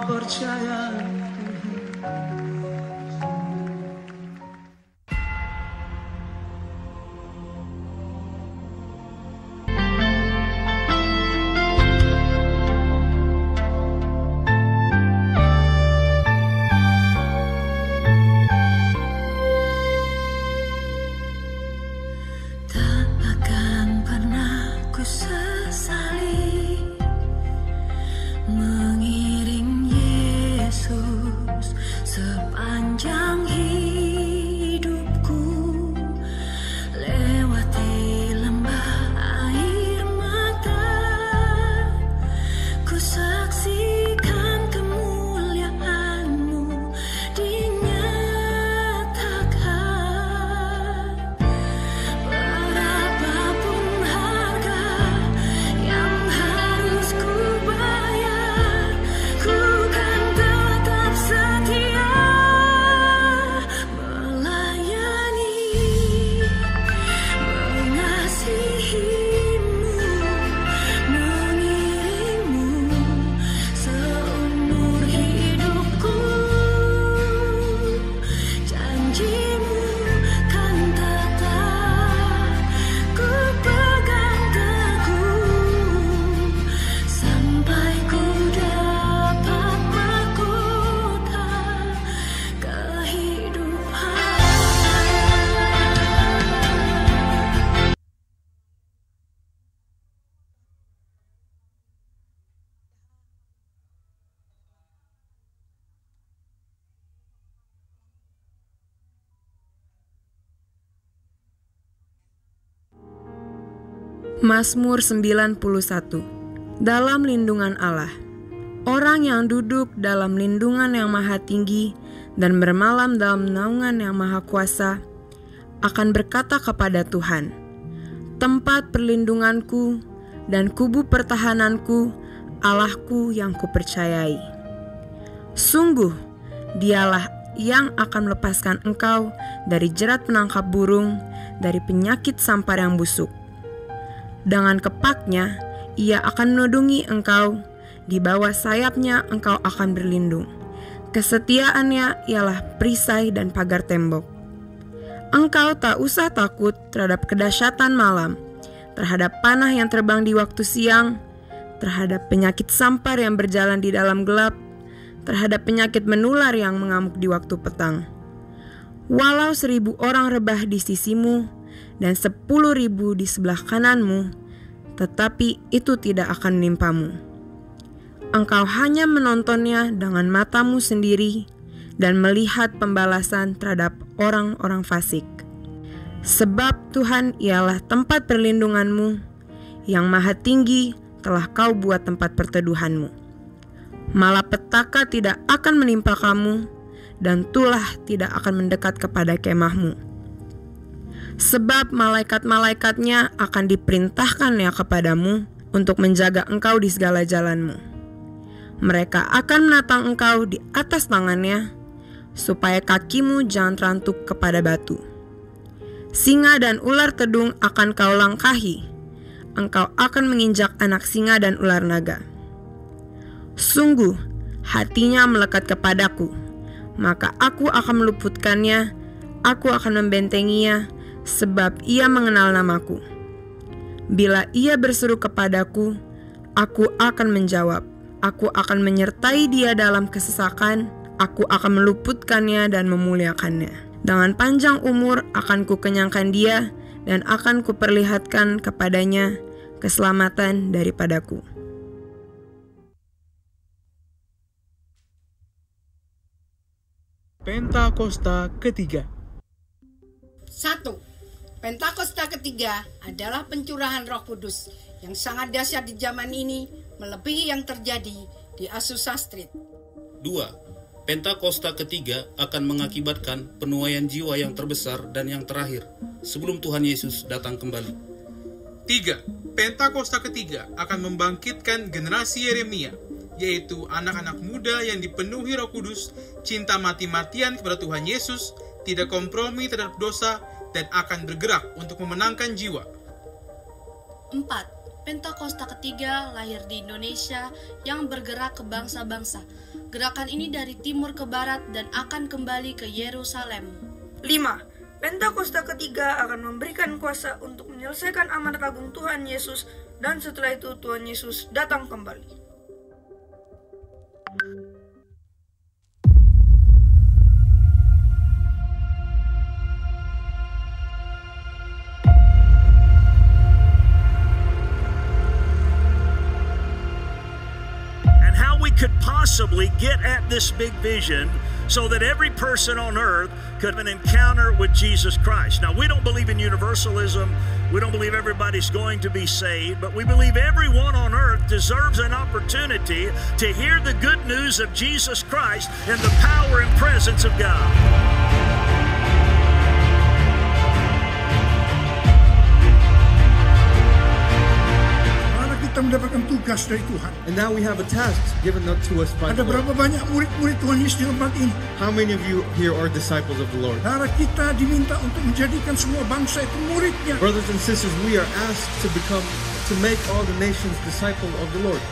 percaya. Tak akan pernah ku sesali mengiring Yesus sepanjang hidupku, lewati lembah air mata, ku saksikan kemuliaan-Mu dinyatakan. Berapapun harga yang harus ku bayar, ku kan tetap setia melayani, mengasihi-Mu, mengiring-Mu seumur hidupku. Janji-Mu kan tetap ku pegang teguh sampai ku dapat mahkota kehidupan. Mazmur 91. Dalam lindungan Allah. Orang yang duduk dalam lindungan yang maha tinggi dan bermalam dalam naungan yang maha kuasa akan berkata kepada Tuhan, tempat perlindunganku dan kubu pertahananku, Allahku yang kupercayai. Sungguh, Dialah yang akan melepaskan engkau dari jerat penangkap burung, dari penyakit sampar yang busuk. Dengan kepaknya, Ia akan menudungi engkau, di bawah sayapnya engkau akan berlindung. Kesetiaannya ialah perisai dan pagar tembok. Engkau tak usah takut terhadap kedahsyatan malam, terhadap panah yang terbang di waktu siang, terhadap penyakit sampar yang berjalan di dalam gelap, terhadap penyakit menular yang mengamuk di waktu petang. Walau 1,000 orang rebah di sisimu dan 10,000 di sebelah kananmu, tetapi itu tidak akan menimpamu. Engkau hanya menontonnya dengan matamu sendiri dan melihat pembalasan terhadap orang-orang fasik. Sebab Tuhan ialah tempat perlindunganmu, yang maha tinggi telah kau buat tempat perteduhanmu. Malapetaka tidak akan menimpa kamu, dan tulah tidak akan mendekat kepada kemahmu. Sebab malaikat-malaikatnya akan diperintahkannya kepadamu untuk menjaga engkau di segala jalanmu. Mereka akan menatang engkau di atas tangannya, supaya kakimu jangan terantuk kepada batu. Singa dan ular tedung akan kau langkahi, engkau akan menginjak anak singa dan ular naga. Sungguh, hatinya melekat kepadaku, maka aku akan meluputkannya, aku akan membentenginya, sebab ia mengenal namaku. Bila ia berseru kepadaku, aku akan menjawab. Aku akan menyertai dia dalam kesesakan, aku akan meluputkannya dan memuliakannya. Dengan panjang umur akan kukenyangkan dia, dan akan kuperlihatkan kepadanya keselamatan daripadaku. Pentakosta ketiga. 1. Pentakosta ketiga adalah pencurahan Roh Kudus yang sangat dahsyat di zaman ini, melebihi yang terjadi di Azusa Street. 2. Pentakosta ketiga akan mengakibatkan penuaian jiwa yang terbesar dan yang terakhir sebelum Tuhan Yesus datang kembali. 3. Pentakosta ketiga akan membangkitkan generasi Yeremia, yaitu anak-anak muda yang dipenuhi Roh Kudus, cinta mati-matian kepada Tuhan Yesus, tidak kompromi terhadap dosa, dan akan bergerak untuk memenangkan jiwa. 4. Pentakosta ketiga lahir di Indonesia yang bergerak ke bangsa-bangsa. Gerakan ini dari timur ke barat dan akan kembali ke Yerusalem. 5. Pentakosta ketiga akan memberikan kuasa untuk menyelesaikan amanat agung Tuhan Yesus, dan setelah itu Tuhan Yesus datang kembali. Could possibly get at this big vision so that every person on earth could have an encounter with Jesus Christ. Now, we don't believe in universalism. We don't believe everybody's going to be saved, but we believe everyone on earth deserves an opportunity to hear the good news of Jesus Christ and the power and presence of God. Kita mendapatkan tugas dari Tuhan. And now we have a task given up to us by the Ada Lord. berapa banyak murid-murid Tuhan Yesus di tempat ini? How many of you here are disciples of the Lord? Karena kita diminta untuk menjadikan semua bangsa itu muridnya. Brothers and sisters, we are asked to make all the nations disciples of the Lord.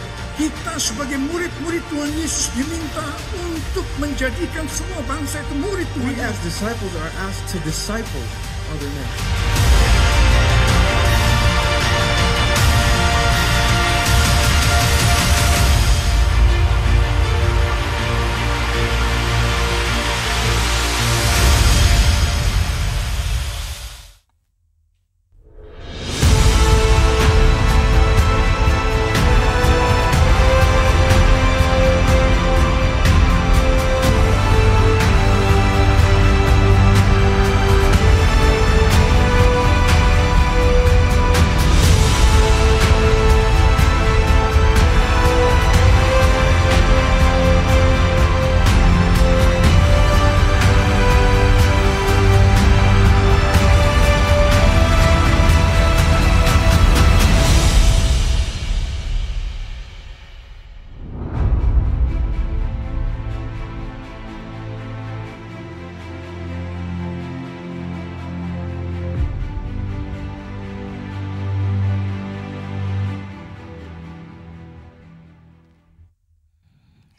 Kita sebagai murid-murid Tuhan Yesus diminta untuk menjadikan semua bangsa itu murid Tuhan. We as disciples are asked to disciple other nations.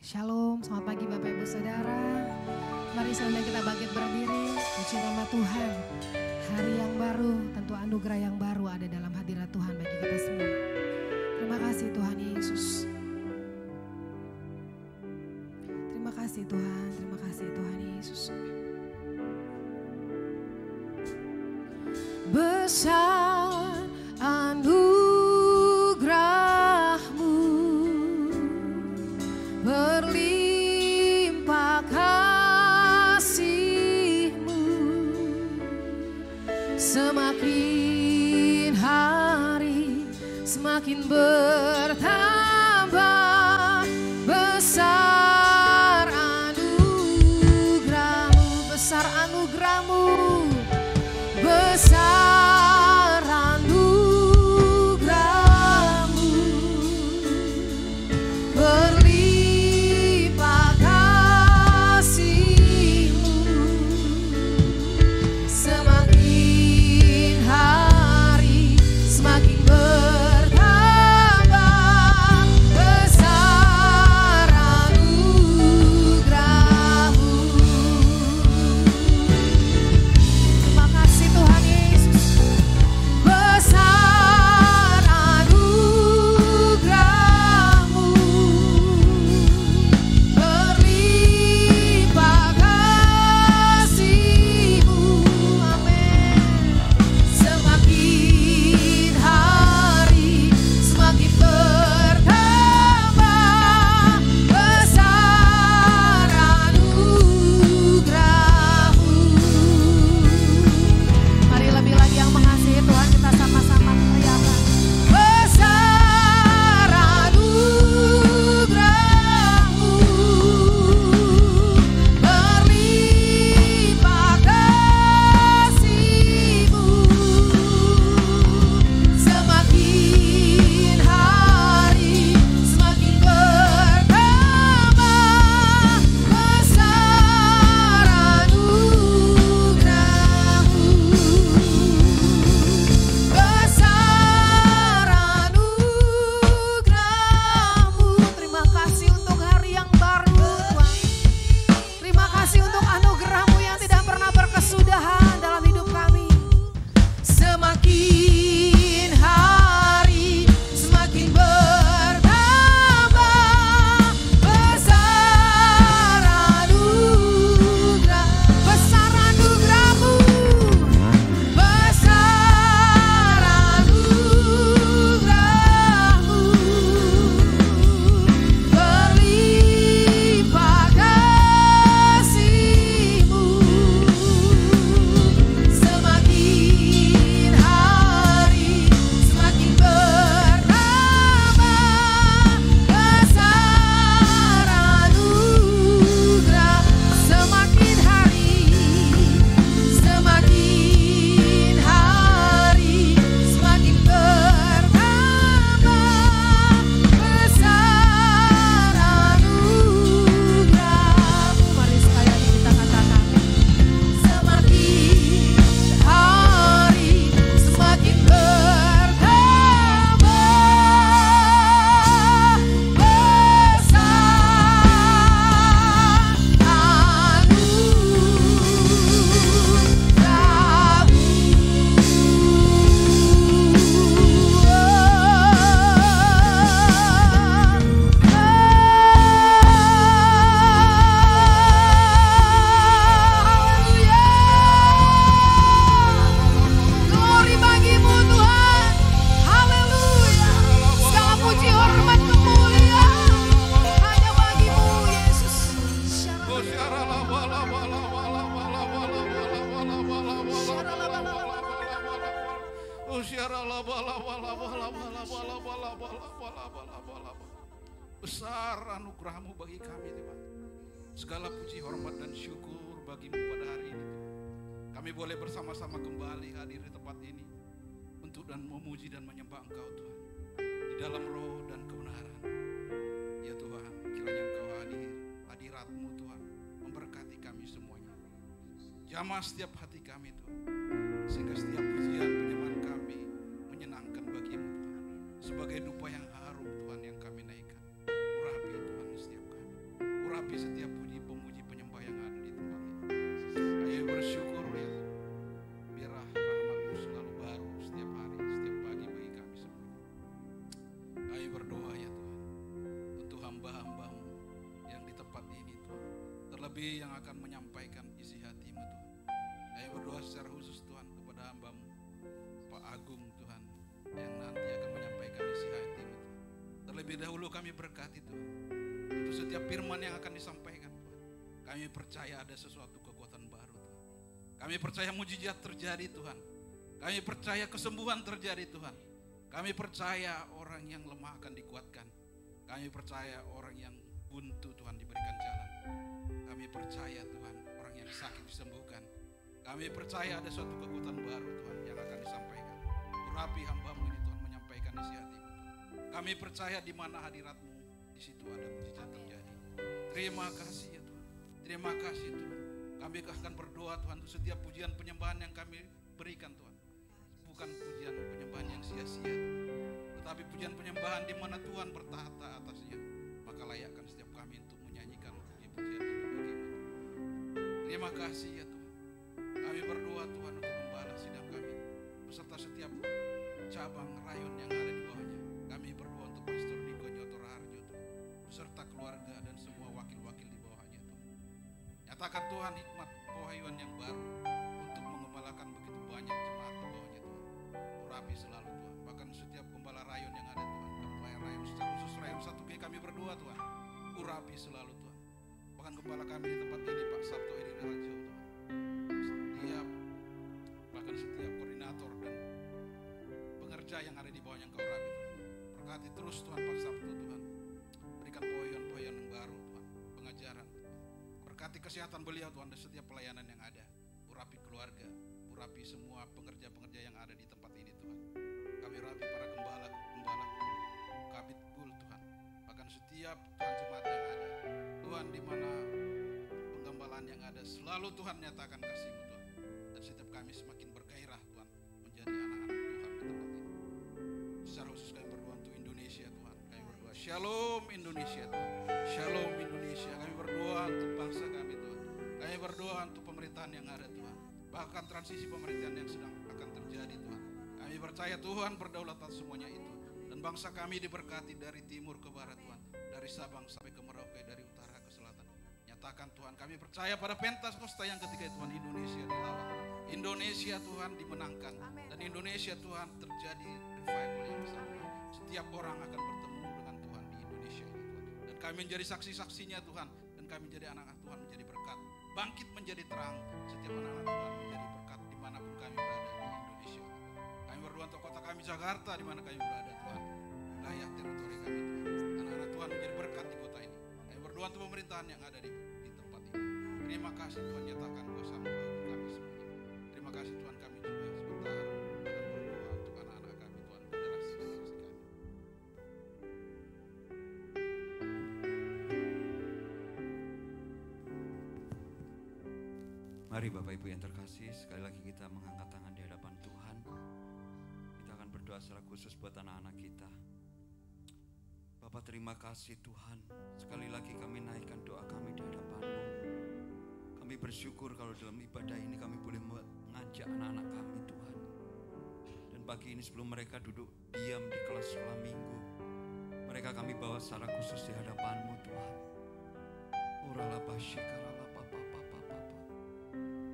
Shalom, selamat pagi Bapak Ibu Saudara. Mari sama kita bangkit berdiri, puji nama Tuhan. Hari yang baru, tentu anugerah yang baru ada dalam hadirat Tuhan bagi kita semua. Terima kasih Tuhan Yesus. Terima kasih Tuhan, terima kasih Tuhan Yesus. Besar anugerah-Mu, berlimpah kasih-Mu, semakin hari semakin bertambah. Besar anugerah-Mu, besar anugerah-Mu, besar Besar anugerah-Mu bagi kami Tuhan. Segala puji, hormat dan syukur bagi-Mu pada hari ini Tuhan. Kami boleh bersama-sama kembali hadir di tempat ini untuk dan memuji dan menyembah Engkau Tuhan, di dalam roh dan kebenaran. Ya Tuhan, kiranya Engkau hadir, hadirat-Mu Tuhan memberkati kami semuanya. Jamah setiap hati kami Tuhan, sehingga setiap pujian penyembahan kami menyenangkan bagi-Mu Tuhan, sebagai dupa yang harum Tuhan yang kami naikkan. Urapi Tuhan setiap kami, urapi setiap puji pemuji penyembah yang ada di tempat ini. Ayo bersyukur ya, biarlah rahmat-Mu selalu baru setiap hari, setiap pagi bagi kami semuanya. Ayo berdoa ya Tuhan, untuk hamba-hamba-Mu yang di tempat ini Tuhan, terlebih yang akan menyampaikan isi hati-Mu Tuhan. Ayo berdoa secara khusus Tuhan kepada hamba-Mu Pak Agung Tuhan, yang nanti akan menyampaikan isi hati-Mu Tuhan. Terlebih dahulu kami berkati Tuhan untuk setiap firman yang akan disampaikan Tuhan. Kami percaya ada sesuatu kekuatan baru Tuhan. Kami percaya mujizat terjadi Tuhan. Kami percaya kesembuhan terjadi Tuhan. Kami percaya orang yang lemah akan dikuatkan. Kami percaya orang yang buntu Tuhan diberikan jalan. Kami percaya Tuhan orang yang sakit disembuhkan. Kami percaya ada suatu kekuatan baru Tuhan yang akan disampaikan. Urapi hamba-Mu ini Tuhan menyampaikan isi hati-Mu Tuhan. Kami percaya di mana hadirat-Mu, di situ ada mujizat terjadi. Terima kasih ya Tuhan. Terima kasih Tuhan. Kami akan berdoa Tuhan untuk setiap pujian penyembahan yang kami berikan Tuhan. Bukan pujian penyembahan yang sia-sia Tuhan, tetapi pujian penyembahan di mana Tuhan bertahta atasnya. Maka layakkan setiap kami untuk menyanyikan puji-pujian itu bagi-Mu. Terima kasih ya Tuhan. Kami berdoa Tuhan untuk membalas sidang kami beserta setiap cabang rayon yang ada di bawahnya. Kami berdoa untuk Pastor Diko Nyoto Raharjo Tuhan, beserta keluarga dan semua wakil-wakil di bawahnya Tuhan. Nyatakan Tuhan hikmat pewahyuan yang baru untuk mengembalakan begitu banyak jemaat di bawahnya Tuhan. Urapi selalu Tuhan, bahkan setiap gembala rayon yang ada Tuhan, gembala rayon secara khusus rayon 1G kami berdoa Tuhan. Urapi selalu Tuhan, bahkan gembala kami di tempat ini Pak Sabto Edi Raharjo Tuhan. Bahkan setiap koordinator dan pengerja yang ada di bawah yang Kau urapi Tuhan. Berkati terus Tuhan Pak Sabtu Tuhan. Berikan poyon-poyon yang baru Tuhan, pengajaran. Berkati kesehatan beliau Tuhan dan setiap pelayanan yang ada. Urapi keluarga, urapi semua pengerja-pengerja yang ada di tempat ini Tuhan. Kami urapi para gembala kabit gul Tuhan. Bahkan setiap Tuhan jemaat yang ada. Tuhan di mana penggembalaan yang ada, selalu Tuhan nyatakan kasih-Mu Tuhan. Dan setiap kami semakin bergairah Tuhan menjadi anak-anak Tuhan di tempat ini. Secara khusus kami berdoa untuk Indonesia Tuhan. Kami berdoa Shalom Indonesia Tuhan. Shalom Indonesia. Kami berdoa untuk bangsa kami Tuhan. Kami berdoa untuk pemerintahan yang ada Tuhan. Bahkan transisi pemerintahan yang sedang akan terjadi Tuhan. Kami percaya Tuhan berdaulat atas semuanya itu. Dan bangsa kami diberkati dari timur ke barat Tuhan. Dari Sabang sampai ke Merauke, dari utara ke selatan. Nyatakan Tuhan, kami percaya pada Pentakosta yang ketiga Tuhan, Indonesia dilawat. Indonesia Tuhan dimenangkan. Dan Indonesia Tuhan terjadi revival yang besar. Setiap orang akan bertemu dengan Tuhan di Indonesia ini Tuhan. Dan kami menjadi saksi-saksinya Tuhan. Dan kami menjadi anak-anak Tuhan, menjadi berkat. Bangkit menjadi terang. Setiap anak-anak Tuhan menjadi berkat dimanapun kami berada di Indonesia ini Tuhan. Kami berdoa untuk kota kami Jakarta, di mana kami berada Tuhan. Wilayah teritori kami Tuhan. Anak-anak Tuhan menjadi berkat di kota ini. Kami berdoa untuk pemerintahan yang ada di tempat ini. Terima kasih Tuhan, nyatakan kuasa-Mu bagi kami semuanya. Terima kasih Tuhan, kami juga sebentar akan berdoa untuk anak-anak kami Tuhan, generasi-generasi kami. Mari Bapak Ibu yang terkasih, sekali lagi kita mengangkat tangan di hadapan Tuhan. Kita akan berdoa secara khusus buat anak-anak kita. Bapak, terima kasih Tuhan. Sekali lagi kami naikkan doa kami di hadapan-Mu. Kami bersyukur kalau dalam ibadah ini kami boleh mengajak anak-anak kami Tuhan. Dan pagi ini sebelum mereka duduk diam di kelas sekolah minggu, mereka kami bawa secara khusus di hadapan-Mu Tuhan.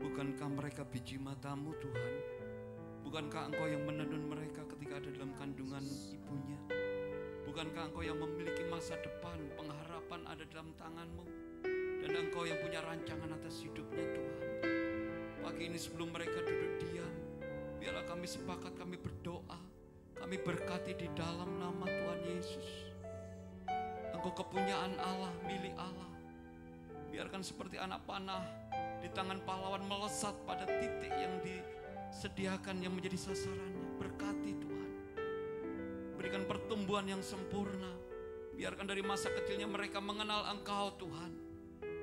Bukankah mereka biji mata-Mu Tuhan? Bukankah Engkau yang menenun mereka ketika ada dalam kandungan ibunya? Bukankah Engkau yang memiliki masa depan, pengharapan ada dalam tangan-Mu? Dan Engkau yang punya rancangan atas hidupnya Tuhan. Pagi ini sebelum mereka duduk diam, biarlah kami sepakat, kami berdoa. Kami Kami berkati di dalam nama Tuhan Yesus. Engkau kepunyaan Allah, milik Allah. Biarkan seperti anak panah di tangan pahlawan melesat pada titik yang disediakan yang menjadi sasarannya. Berkati Tuhan. Berikan pertumbuhan yang sempurna. Biarkan dari masa kecilnya mereka mengenal Engkau Tuhan.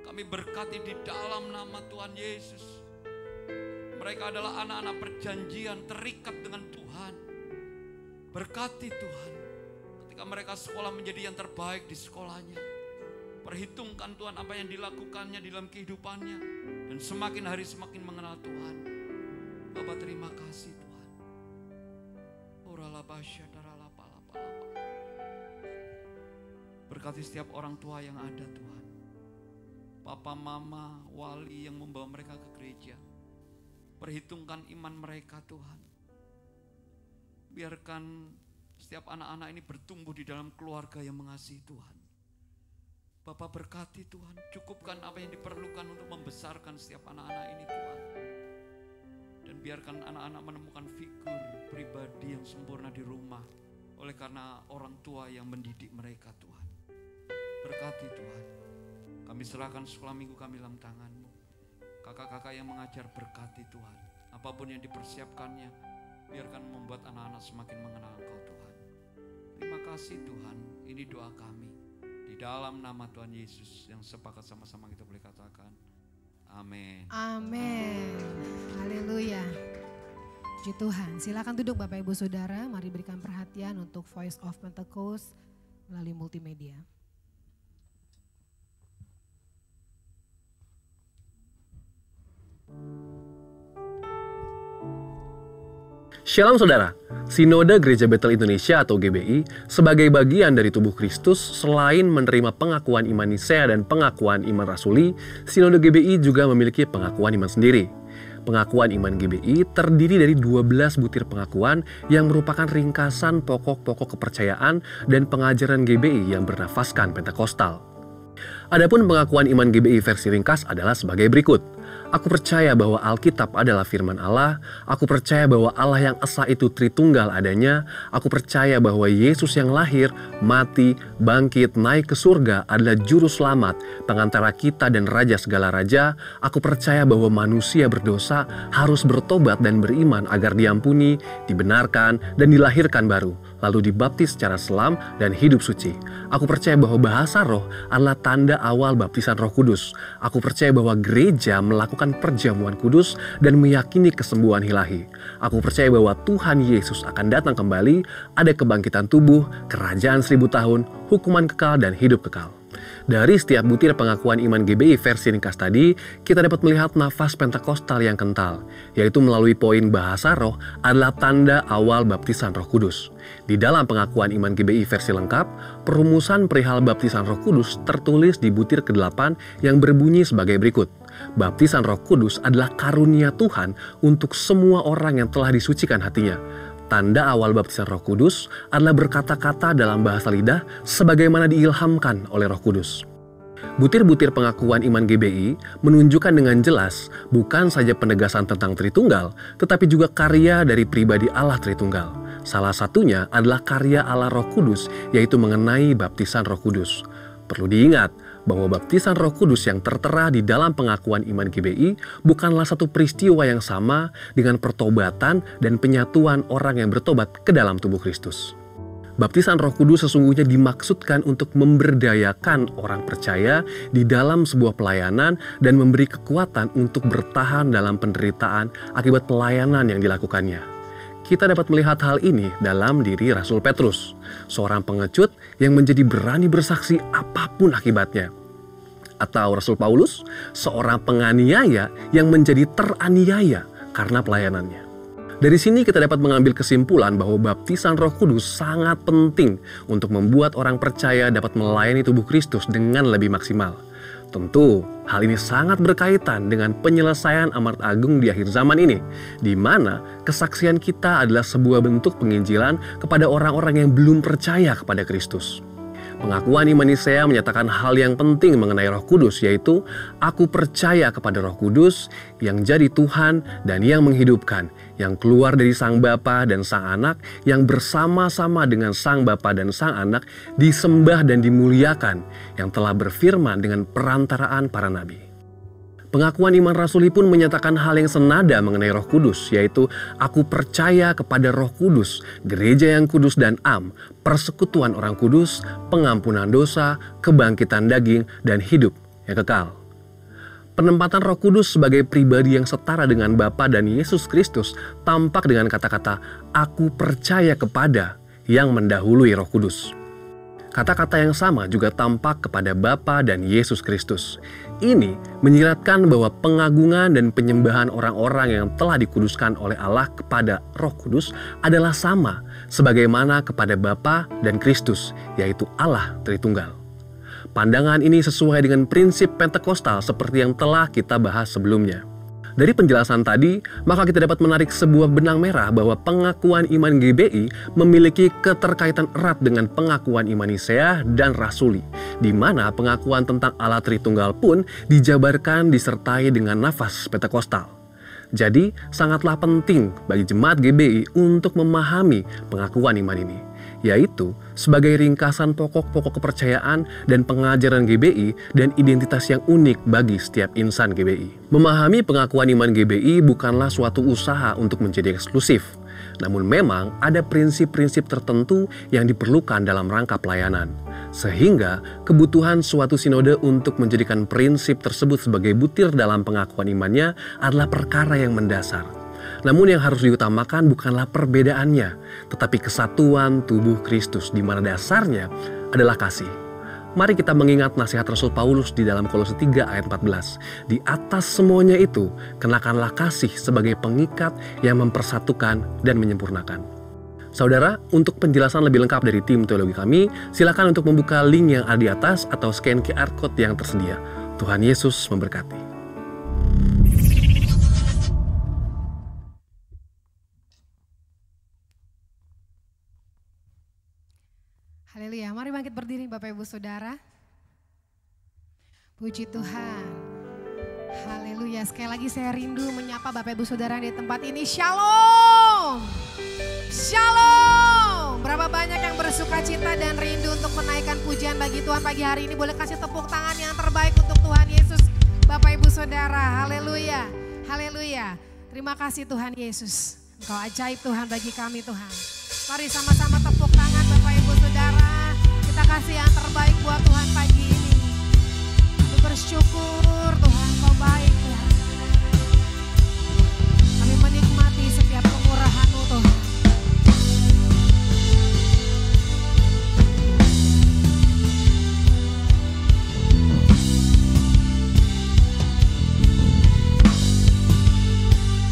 Kami berkati di dalam nama Tuhan Yesus. Mereka adalah anak-anak perjanjian terikat dengan Tuhan. Berkati Tuhan. Ketika mereka sekolah menjadi yang terbaik di sekolahnya. Perhitungkan Tuhan apa yang dilakukannya di dalam kehidupannya. Dan semakin hari semakin mengenal Tuhan. Bapa terima kasih Tuhan. Berkati setiap orang tua yang ada Tuhan. Papa, mama, wali yang membawa mereka ke gereja. Perhitungkan iman mereka Tuhan. Biarkan setiap anak-anak ini bertumbuh di dalam keluarga yang mengasihi Tuhan. Bapa berkati Tuhan, cukupkan apa yang diperlukan untuk membesarkan setiap anak-anak ini Tuhan. Dan biarkan anak-anak menemukan figur pribadi yang sempurna di rumah. Oleh karena orang tua yang mendidik mereka Tuhan. Berkati Tuhan. Kami serahkan sekolah minggu kami dalam tangan-Mu. Kakak-kakak yang mengajar berkati Tuhan. Apapun yang dipersiapkannya, biarkan membuat anak-anak semakin mengenal Engkau Tuhan. Terima kasih Tuhan, ini doa kami. Di dalam nama Tuhan Yesus yang sepakat sama-sama kita boleh katakan. Amin. Amin. Haleluya. Puji Tuhan. Silakan duduk Bapak Ibu Saudara. Mari berikan perhatian untuk Voice of Pentecost melalui multimedia. Shalom saudara, Sinode Gereja Betel Indonesia atau GBI sebagai bagian dari tubuh Kristus selain menerima pengakuan iman Nisea dan pengakuan iman Rasuli, Sinode GBI juga memiliki pengakuan iman sendiri. Pengakuan iman GBI terdiri dari 12 butir pengakuan yang merupakan ringkasan pokok-pokok kepercayaan dan pengajaran GBI yang bernafaskan Pentakostal. Adapun pengakuan iman GBI versi ringkas adalah sebagai berikut. Aku percaya bahwa Alkitab adalah firman Allah. Aku percaya bahwa Allah yang esa itu Tritunggal adanya. Aku percaya bahwa Yesus yang lahir, mati, bangkit, naik ke surga adalah juru selamat, pengantara kita dan raja segala raja. Aku percaya bahwa manusia berdosa harus bertobat dan beriman agar diampuni, dibenarkan, dan dilahirkan baru, lalu dibaptis secara selam dan hidup suci. Aku percaya bahwa bahasa roh adalah tanda awal baptisan Roh Kudus. Aku percaya bahwa gereja melakukan perjamuan kudus dan meyakini kesembuhan ilahi. Aku percaya bahwa Tuhan Yesus akan datang kembali, ada kebangkitan tubuh, kerajaan 1000 tahun, hukuman kekal dan hidup kekal. Dari setiap butir pengakuan iman GBI versi ringkas tadi, kita dapat melihat nafas Pentakostal yang kental, yaitu melalui poin bahasa roh adalah tanda awal baptisan Roh Kudus. Di dalam pengakuan iman GBI versi lengkap, perumusan perihal baptisan Roh Kudus tertulis di butir ke-8 yang berbunyi sebagai berikut. Baptisan Roh Kudus adalah karunia Tuhan untuk semua orang yang telah disucikan hatinya. Tanda awal baptisan Roh Kudus adalah berkata-kata dalam bahasa lidah sebagaimana diilhamkan oleh Roh Kudus. Butir-butir pengakuan iman GBI menunjukkan dengan jelas bukan saja penegasan tentang Tritunggal, tetapi juga karya dari pribadi Allah Tritunggal. Salah satunya adalah karya Allah Roh Kudus, yaitu mengenai baptisan Roh Kudus. Perlu diingat bahwa baptisan Roh Kudus yang tertera di dalam pengakuan iman GBI bukanlah satu peristiwa yang sama dengan pertobatan dan penyatuan orang yang bertobat ke dalam tubuh Kristus. Baptisan Roh Kudus sesungguhnya dimaksudkan untuk memberdayakan orang percaya di dalam sebuah pelayanan dan memberi kekuatan untuk bertahan dalam penderitaan akibat pelayanan yang dilakukannya. Kita dapat melihat hal ini dalam diri Rasul Petrus, seorang pengecut yang menjadi berani bersaksi apapun akibatnya. Atau Rasul Paulus, seorang penganiaya yang menjadi teraniaya karena pelayanannya. Dari sini kita dapat mengambil kesimpulan bahwa baptisan Roh Kudus sangat penting untuk membuat orang percaya dapat melayani tubuh Kristus dengan lebih maksimal. Tentu, hal ini sangat berkaitan dengan penyelesaian amanat agung di akhir zaman ini, di mana kesaksian kita adalah sebuah bentuk penginjilan kepada orang-orang yang belum percaya kepada Kristus. Pengakuan iman Nisea menyatakan hal yang penting mengenai Roh Kudus, yaitu aku percaya kepada Roh Kudus yang jadi Tuhan dan yang menghidupkan, yang keluar dari Sang Bapa dan Sang Anak, yang bersama-sama dengan Sang Bapa dan Sang Anak disembah dan dimuliakan, yang telah berfirman dengan perantaraan para nabi. Pengakuan iman rasuli pun menyatakan hal yang senada mengenai Roh Kudus, yaitu aku percaya kepada Roh Kudus, gereja yang kudus dan am, persekutuan orang kudus, pengampunan dosa, kebangkitan daging, dan hidup yang kekal. Penempatan Roh Kudus sebagai pribadi yang setara dengan Bapa dan Yesus Kristus tampak dengan kata-kata aku percaya kepada yang mendahului Roh Kudus. Kata-kata yang sama juga tampak kepada Bapa dan Yesus Kristus. Ini menyiratkan bahwa pengagungan dan penyembahan orang-orang yang telah dikuduskan oleh Allah kepada Roh Kudus adalah sama sebagaimana kepada Bapa dan Kristus, yaitu Allah Tritunggal. Pandangan ini sesuai dengan prinsip Pentekostal seperti yang telah kita bahas sebelumnya. Dari penjelasan tadi, maka kita dapat menarik sebuah benang merah bahwa pengakuan iman GBI memiliki keterkaitan erat dengan pengakuan iman Nisea dan Rasuli, di mana pengakuan tentang Allah Tritunggal pun dijabarkan disertai dengan nafas Pentekostal. Jadi, sangatlah penting bagi jemaat GBI untuk memahami pengakuan iman ini, yaitu sebagai ringkasan pokok-pokok kepercayaan dan pengajaran GBI dan identitas yang unik bagi setiap insan GBI. Memahami pengakuan iman GBI bukanlah suatu usaha untuk menjadi eksklusif, namun memang ada prinsip-prinsip tertentu yang diperlukan dalam rangka pelayanan. Sehingga kebutuhan suatu sinode untuk menjadikan prinsip tersebut sebagai butir dalam pengakuan imannya adalah perkara yang mendasar. Namun yang harus diutamakan bukanlah perbedaannya, tetapi kesatuan tubuh Kristus di mana dasarnya adalah kasih. Mari kita mengingat nasihat Rasul Paulus di dalam Kolose 3 ayat 14. Di atas semuanya itu, kenakanlah kasih sebagai pengikat yang mempersatukan dan menyempurnakan. Saudara, untuk penjelasan lebih lengkap dari tim teologi kami, silakan untuk membuka link yang ada di atas atau scan QR Code yang tersedia. Tuhan Yesus memberkati. Haleluya, mari bangkit berdiri Bapak Ibu Saudara. Puji Tuhan. Haleluya, sekali lagi saya rindu menyapa Bapak Ibu Saudara di tempat ini. Shalom. Shalom. Berapa banyak yang bersuka cita dan rindu untuk menaikkan pujian bagi Tuhan pagi hari ini. Boleh kasih tepuk tangan yang terbaik untuk Tuhan Yesus. Bapak Ibu Saudara, haleluya. Haleluya. Terima kasih Tuhan Yesus. Engkau ajaib Tuhan bagi kami Tuhan. Mari sama-sama tepuk tangan Bapak Ibu Saudara. Kita kasih yang terbaik buat Tuhan pagi ini. Kami bersyukur Tuhan Kau baik Tuhan. Kami menikmati setiap kemurahan-Mu Tuhan.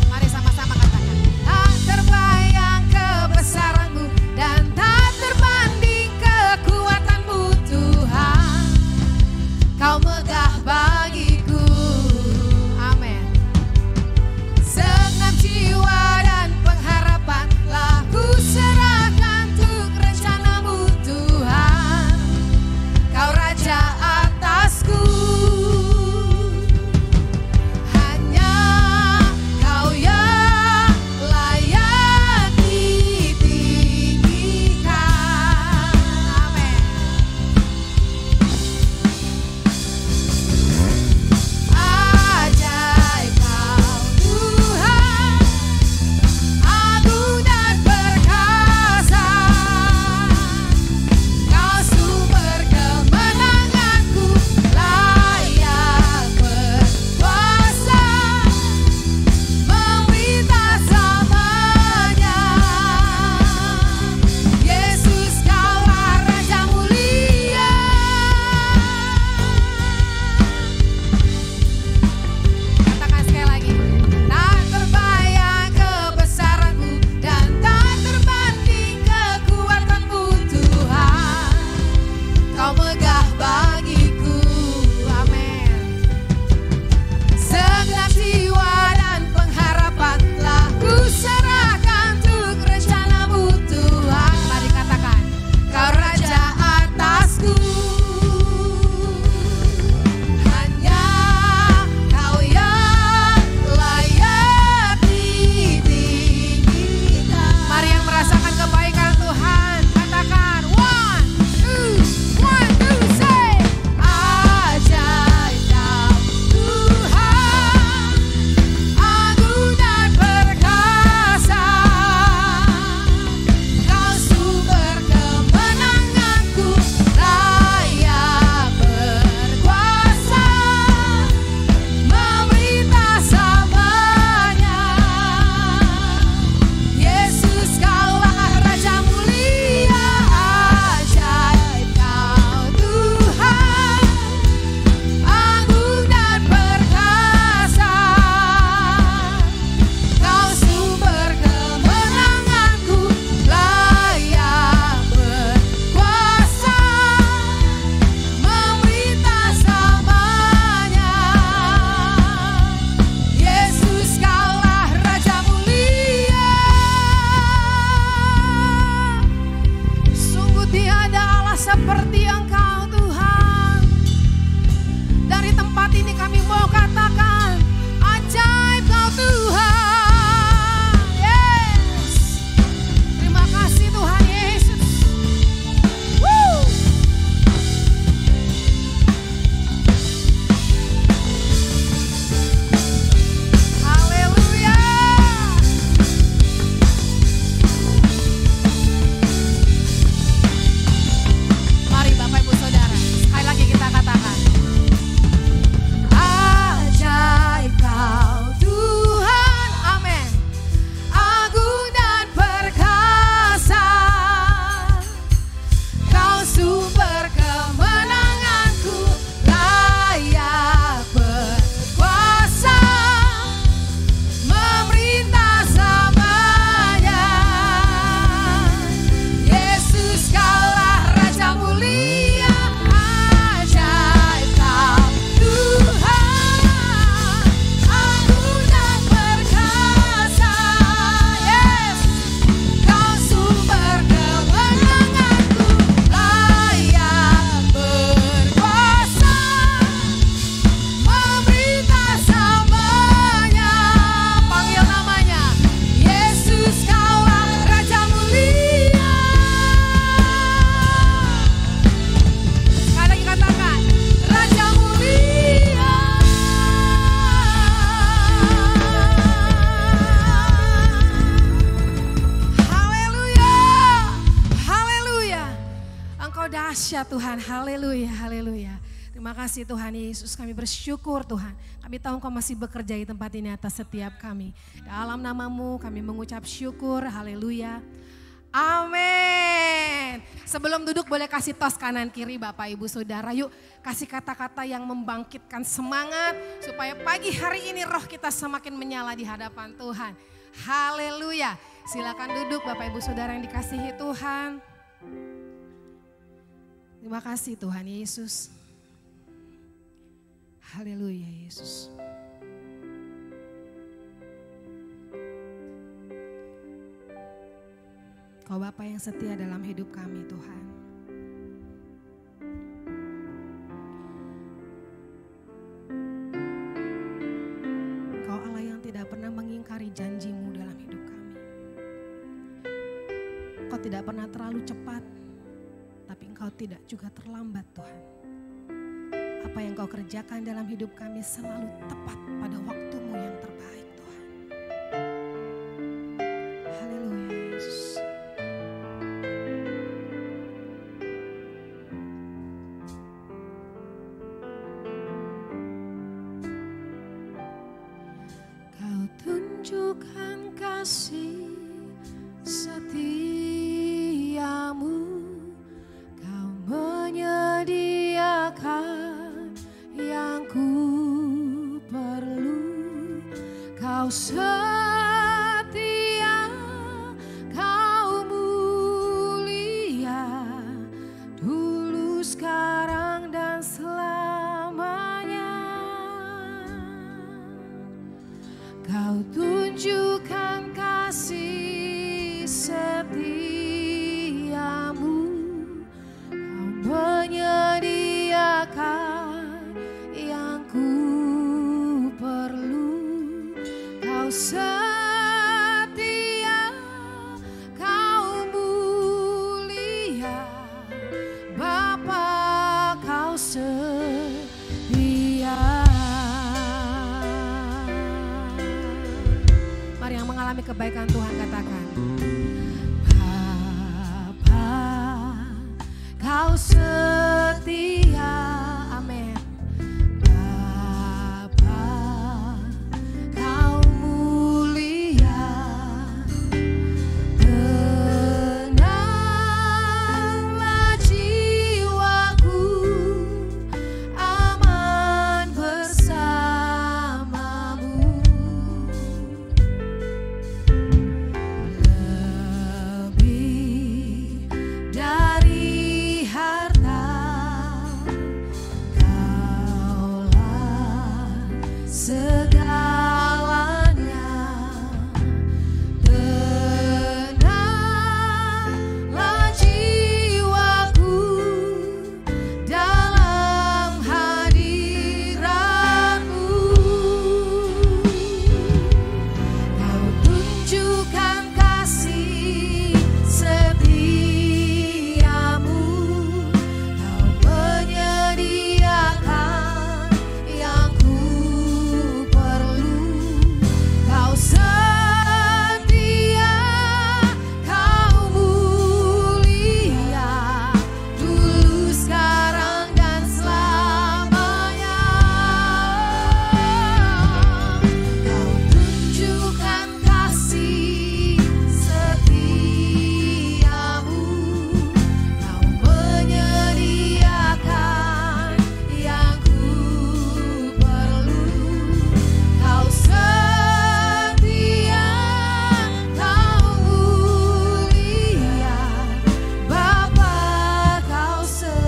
Mari sama-sama katakan. Tak terbayang kebesaran-Mu dan tak terbanding kekuatan-Mu Tuhan. Kau megah bagi dahsyat Tuhan, haleluya, haleluya. Terima kasih Tuhan Yesus, kami bersyukur Tuhan. Kami tahu Engkau masih bekerja di tempat ini atas setiap kami. Dalam nama-Mu kami mengucap syukur, haleluya. Amin. Sebelum duduk boleh kasih tos kanan kiri Bapak Ibu Saudara. Yuk kasih kata-kata yang membangkitkan semangat. Supaya pagi hari ini roh kita semakin menyala di hadapan Tuhan. Haleluya. Silakan duduk Bapak Ibu Saudara yang dikasihi Tuhan. Terima kasih Tuhan Yesus. Haleluya Yesus. Kau Bapa yang setia dalam hidup kami Tuhan. Kau Allah yang tidak pernah mengingkari janji-Mu dalam hidup kami. Kau tidak pernah terlalu cepat, tapi Engkau tidak juga terlambat Tuhan. Apa yang Kau kerjakan dalam hidup kami selalu tepat pada waktu-Mu yang terbaik Tuhan. Haleluya Yesus. Kau tunjukkan kasih setiamu, Kau menyediakan yang ku perlu. Kau setia, Kau mulia, dulu, sekarang, dan selamanya. Kau tunjukkan kasih setiamu, Kau menyediakan yang ku perlu. Kau setia, Kau mulia, Bapa, Kau setia. Mari yang mengalami kebaikan Tuhan katakan, Bapa, Kau setia. Amin. Bapa, Kau mulia, tenanglah jiwaku, aman bersama-Mu. Lebih dari harta, Kaulah segalanya. Tenanglah jiwaku dalam hadirat-Mu. Kau tunjukkan kasih setiamu, Kau menyediakan yang ku perlu. Kau setia, Kau mulia, dulu, sekarang, dan selamanya. Kau tunjukkan kasih setiamu, Kau menyediakan yang ku perlu. Kau setia, Kau mulia, Bapa, Kau setia.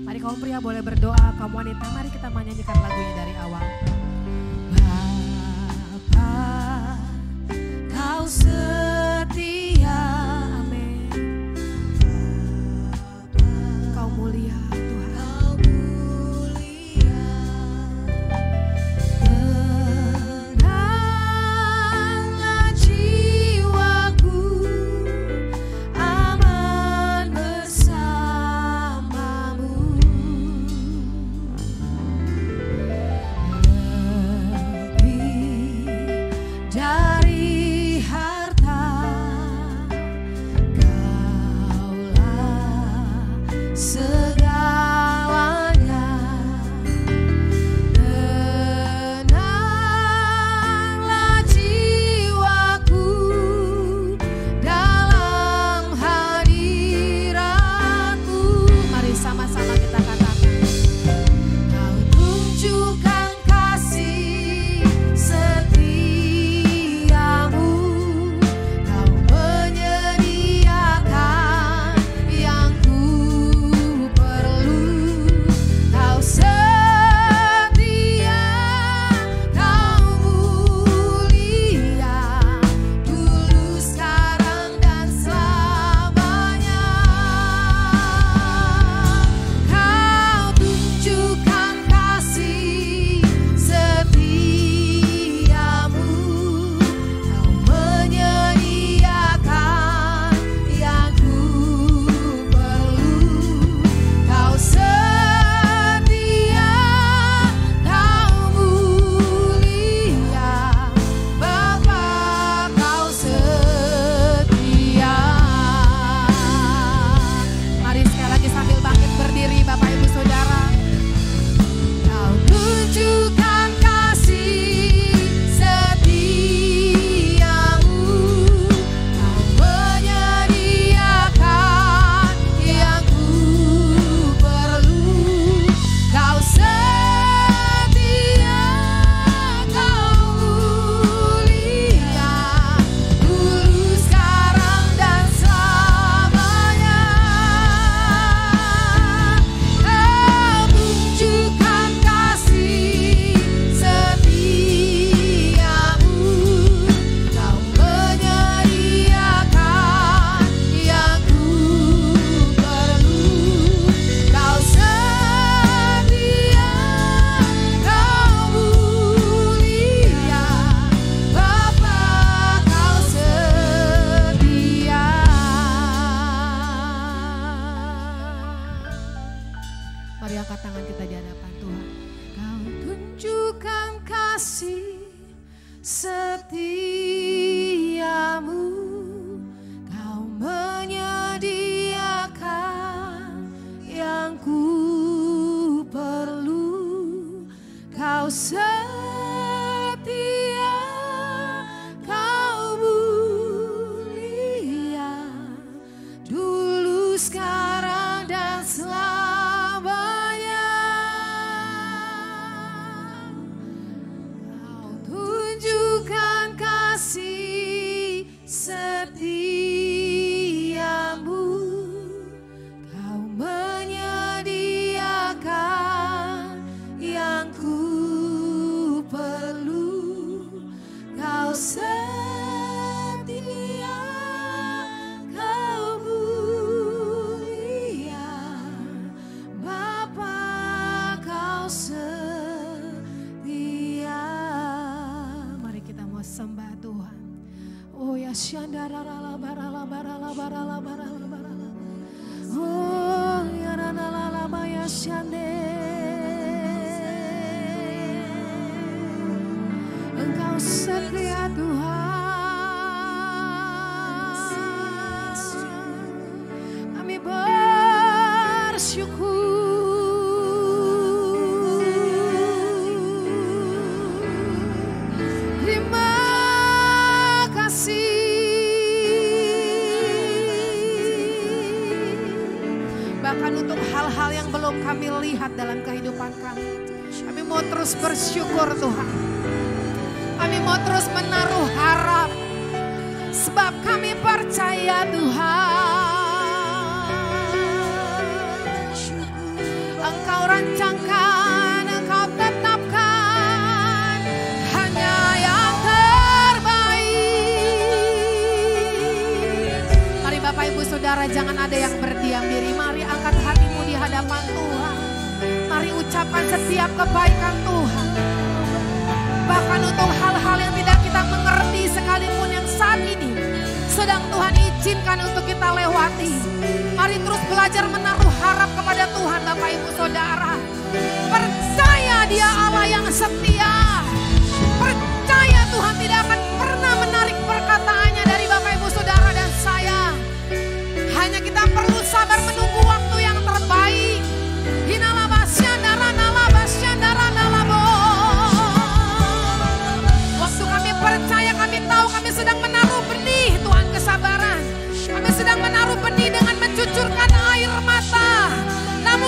Mari kaum pria boleh berdoa, kaum wanita mari kita menyanyikan lagu ini dari awal. Bapa, Kau setia. Amin. Kau mulia Tuhan. Kau mulia, tenanglah jiwaku, aman bersama-Mu. Lebih dari harta, Mari angkat tangan kita di hadapan Tuhan. Kau tunjukkan kasih setiamu, Kau menyediakan yang ku perlu, Kau setia, Kau mulia, dulu, sekarang, dan selamanya. Kau tunjukkan kasih setiamu, Kau menyediakan yang ku perlu, Kau setia, Kau mulia, Bapa, Kau setia. Mari kita mau sembah Tuhan. Oh ya syandara la barala barala barala barala barala. Oh ya rana la ya syande. Engkau setia Tuhan, kami bersyukur. Terima kasih. Bahkan untuk hal-hal yang belum kami lihat dalam kehidupan kami mau terus bersyukur Tuhan. Kami mau terus menaruh harap, sebab kami percaya Tuhan, Engkau rancangkan, Engkau tetapkan hanya yang terbaik. Mari Bapak Ibu Saudara, jangan ada yang berdiam diri. Mari angkat hatimu di hadapan Tuhan. Mari ucapkan setiap kebaikan Tuhan. Bahkan untuk hal-hal yang tidak kita mengerti sekalipun yang saat ini sedang Tuhan izinkan untuk kita lewati. Mari terus belajar menaruh harap kepada Tuhan Bapak Ibu Saudara. Percaya Dia Allah yang setia. Percaya Tuhan tidak akan pernah menarik perkataannya dari Bapak Ibu Saudara dan saya. Hanya kita perlu sabar menunggu waktu yang terbaik. Waktu kami percaya, kami tahu kami sedang menaruh benih Tuhan kesabaran. Kami sedang menaruh benih dengan mencucurkan air mata. Namun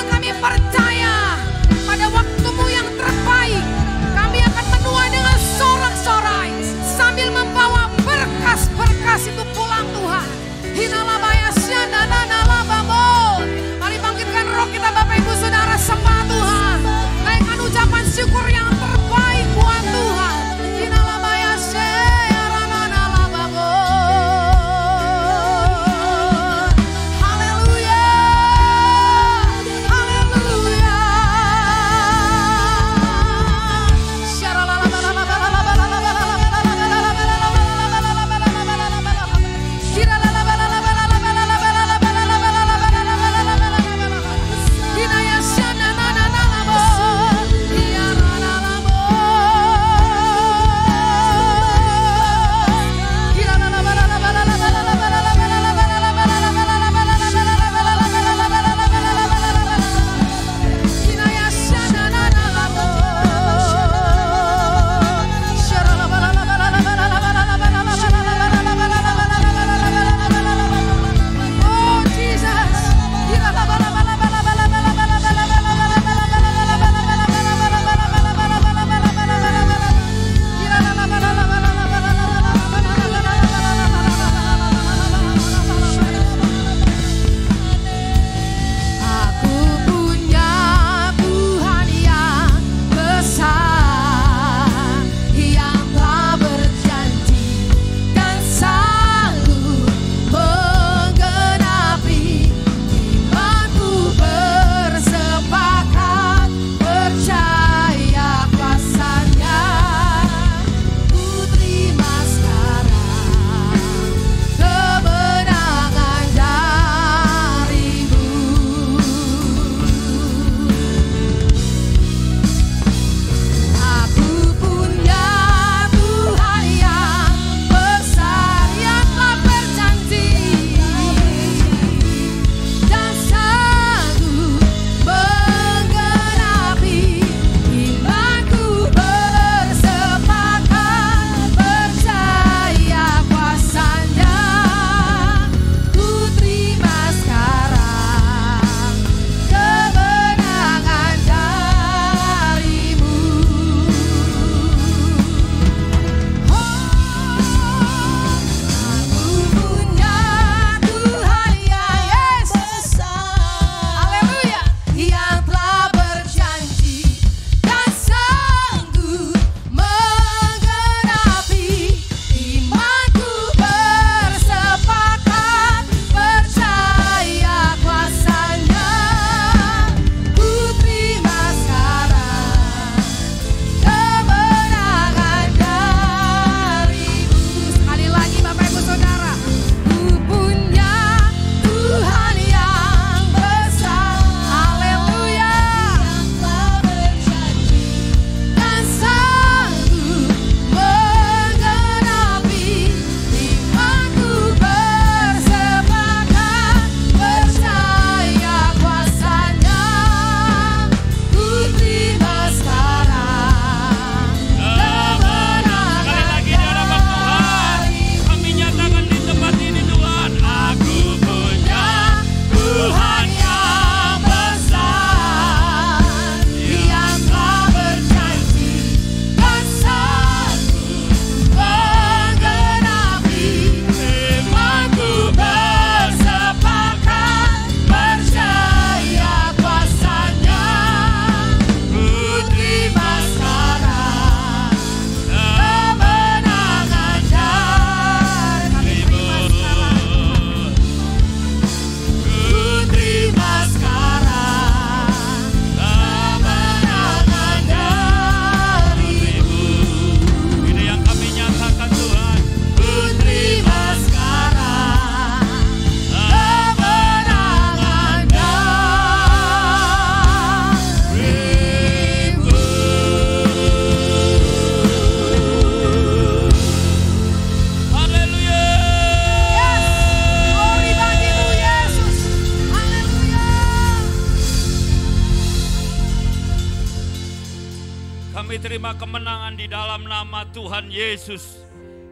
Kami terima kemenangan di dalam nama Tuhan Yesus.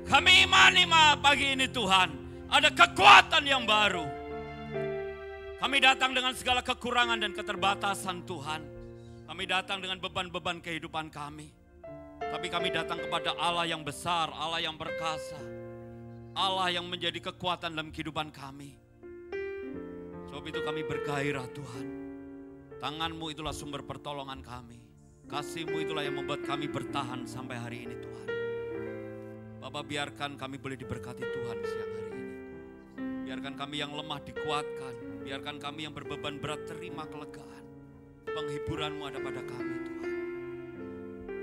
Kami imani pagi ini Tuhan, ada kekuatan yang baru. Kami datang dengan segala kekurangan dan keterbatasan Tuhan. Kami datang dengan beban-beban kehidupan kami. Tapi kami datang kepada Allah yang besar, Allah yang perkasa. Allah yang menjadi kekuatan dalam kehidupan kami. Sebab itu kami bergairah Tuhan. Tangan-Mu itulah sumber pertolongan kami. Kasih-Mu itulah yang membuat kami bertahan sampai hari ini Tuhan. Bapa, biarkan kami boleh diberkati Tuhan siang hari ini. Biarkan kami yang lemah dikuatkan. Biarkan kami yang berbeban berat terima kelegaan. Penghiburan-Mu ada pada kami Tuhan.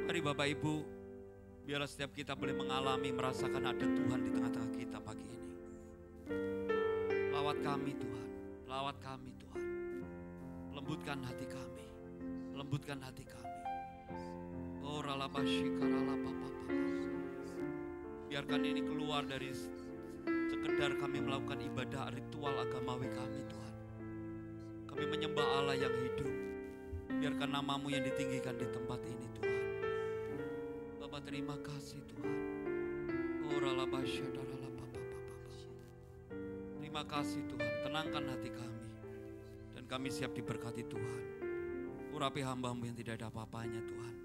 Mari Bapak Ibu, biarlah setiap kita boleh mengalami, merasakan ada Tuhan di tengah-tengah kita pagi ini. Lawat kami Tuhan, lawat kami Tuhan. Lembutkan hati kami, lembutkan hati kami. Oh biarkan ini keluar dari sekedar kami melakukan ibadah ritual agamawi kami Tuhan. Kami menyembah Allah yang hidup. Biarkan nama-Mu yang ditinggikan di tempat ini Tuhan. Bapak terima kasih Tuhan. Oh terima kasih Tuhan. Tenangkan hati kami. Dan kami siap diberkati Tuhan. Urapi hamba-Mu yang tidak ada apa-apanya Tuhan.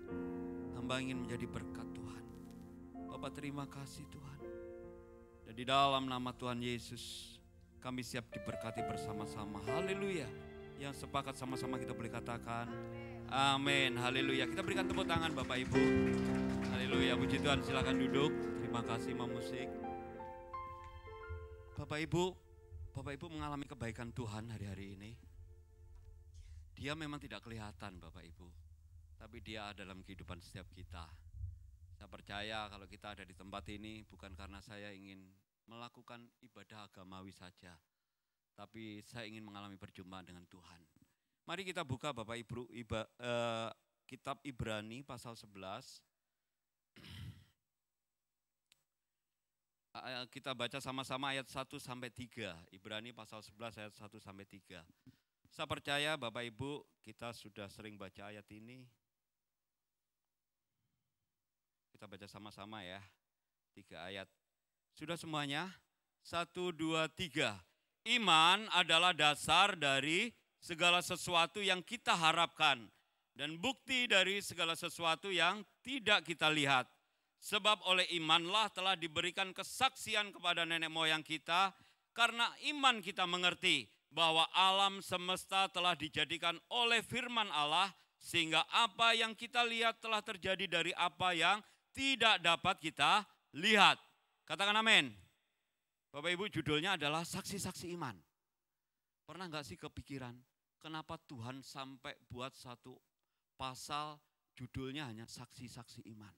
Hamba ingin menjadi berkat Tuhan. Bapak terima kasih Tuhan. Dan di dalam nama Tuhan Yesus, kami siap diberkati bersama-sama. Haleluya. Yang sepakat sama-sama kita boleh katakan, amin. Haleluya. Kita berikan tepuk tangan Bapak Ibu. Haleluya. Puji Tuhan, silakan duduk. Terima kasih Imam Musik. Bapak Ibu mengalami kebaikan Tuhan hari-hari ini. Dia memang tidak kelihatan Bapak Ibu, tapi Dia ada dalam kehidupan setiap kita. Saya percaya kalau kita ada di tempat ini bukan karena saya ingin melakukan ibadah agamawi saja, tapi saya ingin mengalami perjumpaan dengan Tuhan. Mari kita buka Bapak Ibu kitab Ibrani pasal 11. Kita baca sama-sama ayat 1 sampai 3. Ibrani pasal 11 ayat 1 sampai 3. Saya percaya Bapak Ibu kita sudah sering baca ayat ini. Kita baca sama-sama ya. 3 ayat. Sudah semuanya? 1, 2, 3. Iman adalah dasar dari segala sesuatu yang kita harapkan. Dan bukti dari segala sesuatu yang tidak kita lihat. Sebab oleh imanlah telah diberikan kesaksian kepada nenek moyang kita. Karena iman kita mengerti bahwa alam semesta telah dijadikan oleh firman Allah. Sehingga apa yang kita lihat telah terjadi dari apa yang tidak dapat kita lihat. Katakan amin. Bapak Ibu, judulnya adalah saksi-saksi iman. Pernah nggak sih kepikiran kenapa Tuhan sampai buat satu pasal judulnya hanya saksi-saksi iman?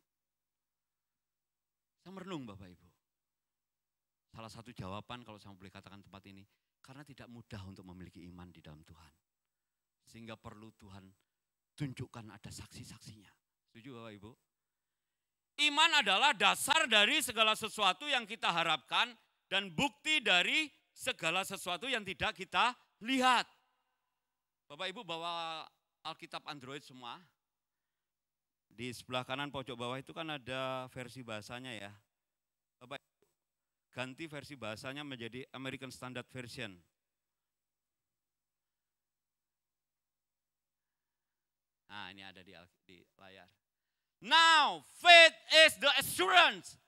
Saya merenung Bapak Ibu. Salah satu jawaban kalau saya boleh katakan tempat ini, karena tidak mudah untuk memiliki iman di dalam Tuhan. Sehingga perlu Tuhan tunjukkan ada saksi-saksinya. Setuju Bapak Ibu? Iman adalah dasar dari segala sesuatu yang kita harapkan dan bukti dari segala sesuatu yang tidak kita lihat. Bapak Ibu bawa Alkitab Android semua. Di sebelah kanan pojok bawah itu kan ada versi bahasanya ya. Bapak Ibu, ganti versi bahasanya menjadi American Standard Version. Nah ini ada di layar. Now faith is the assurance.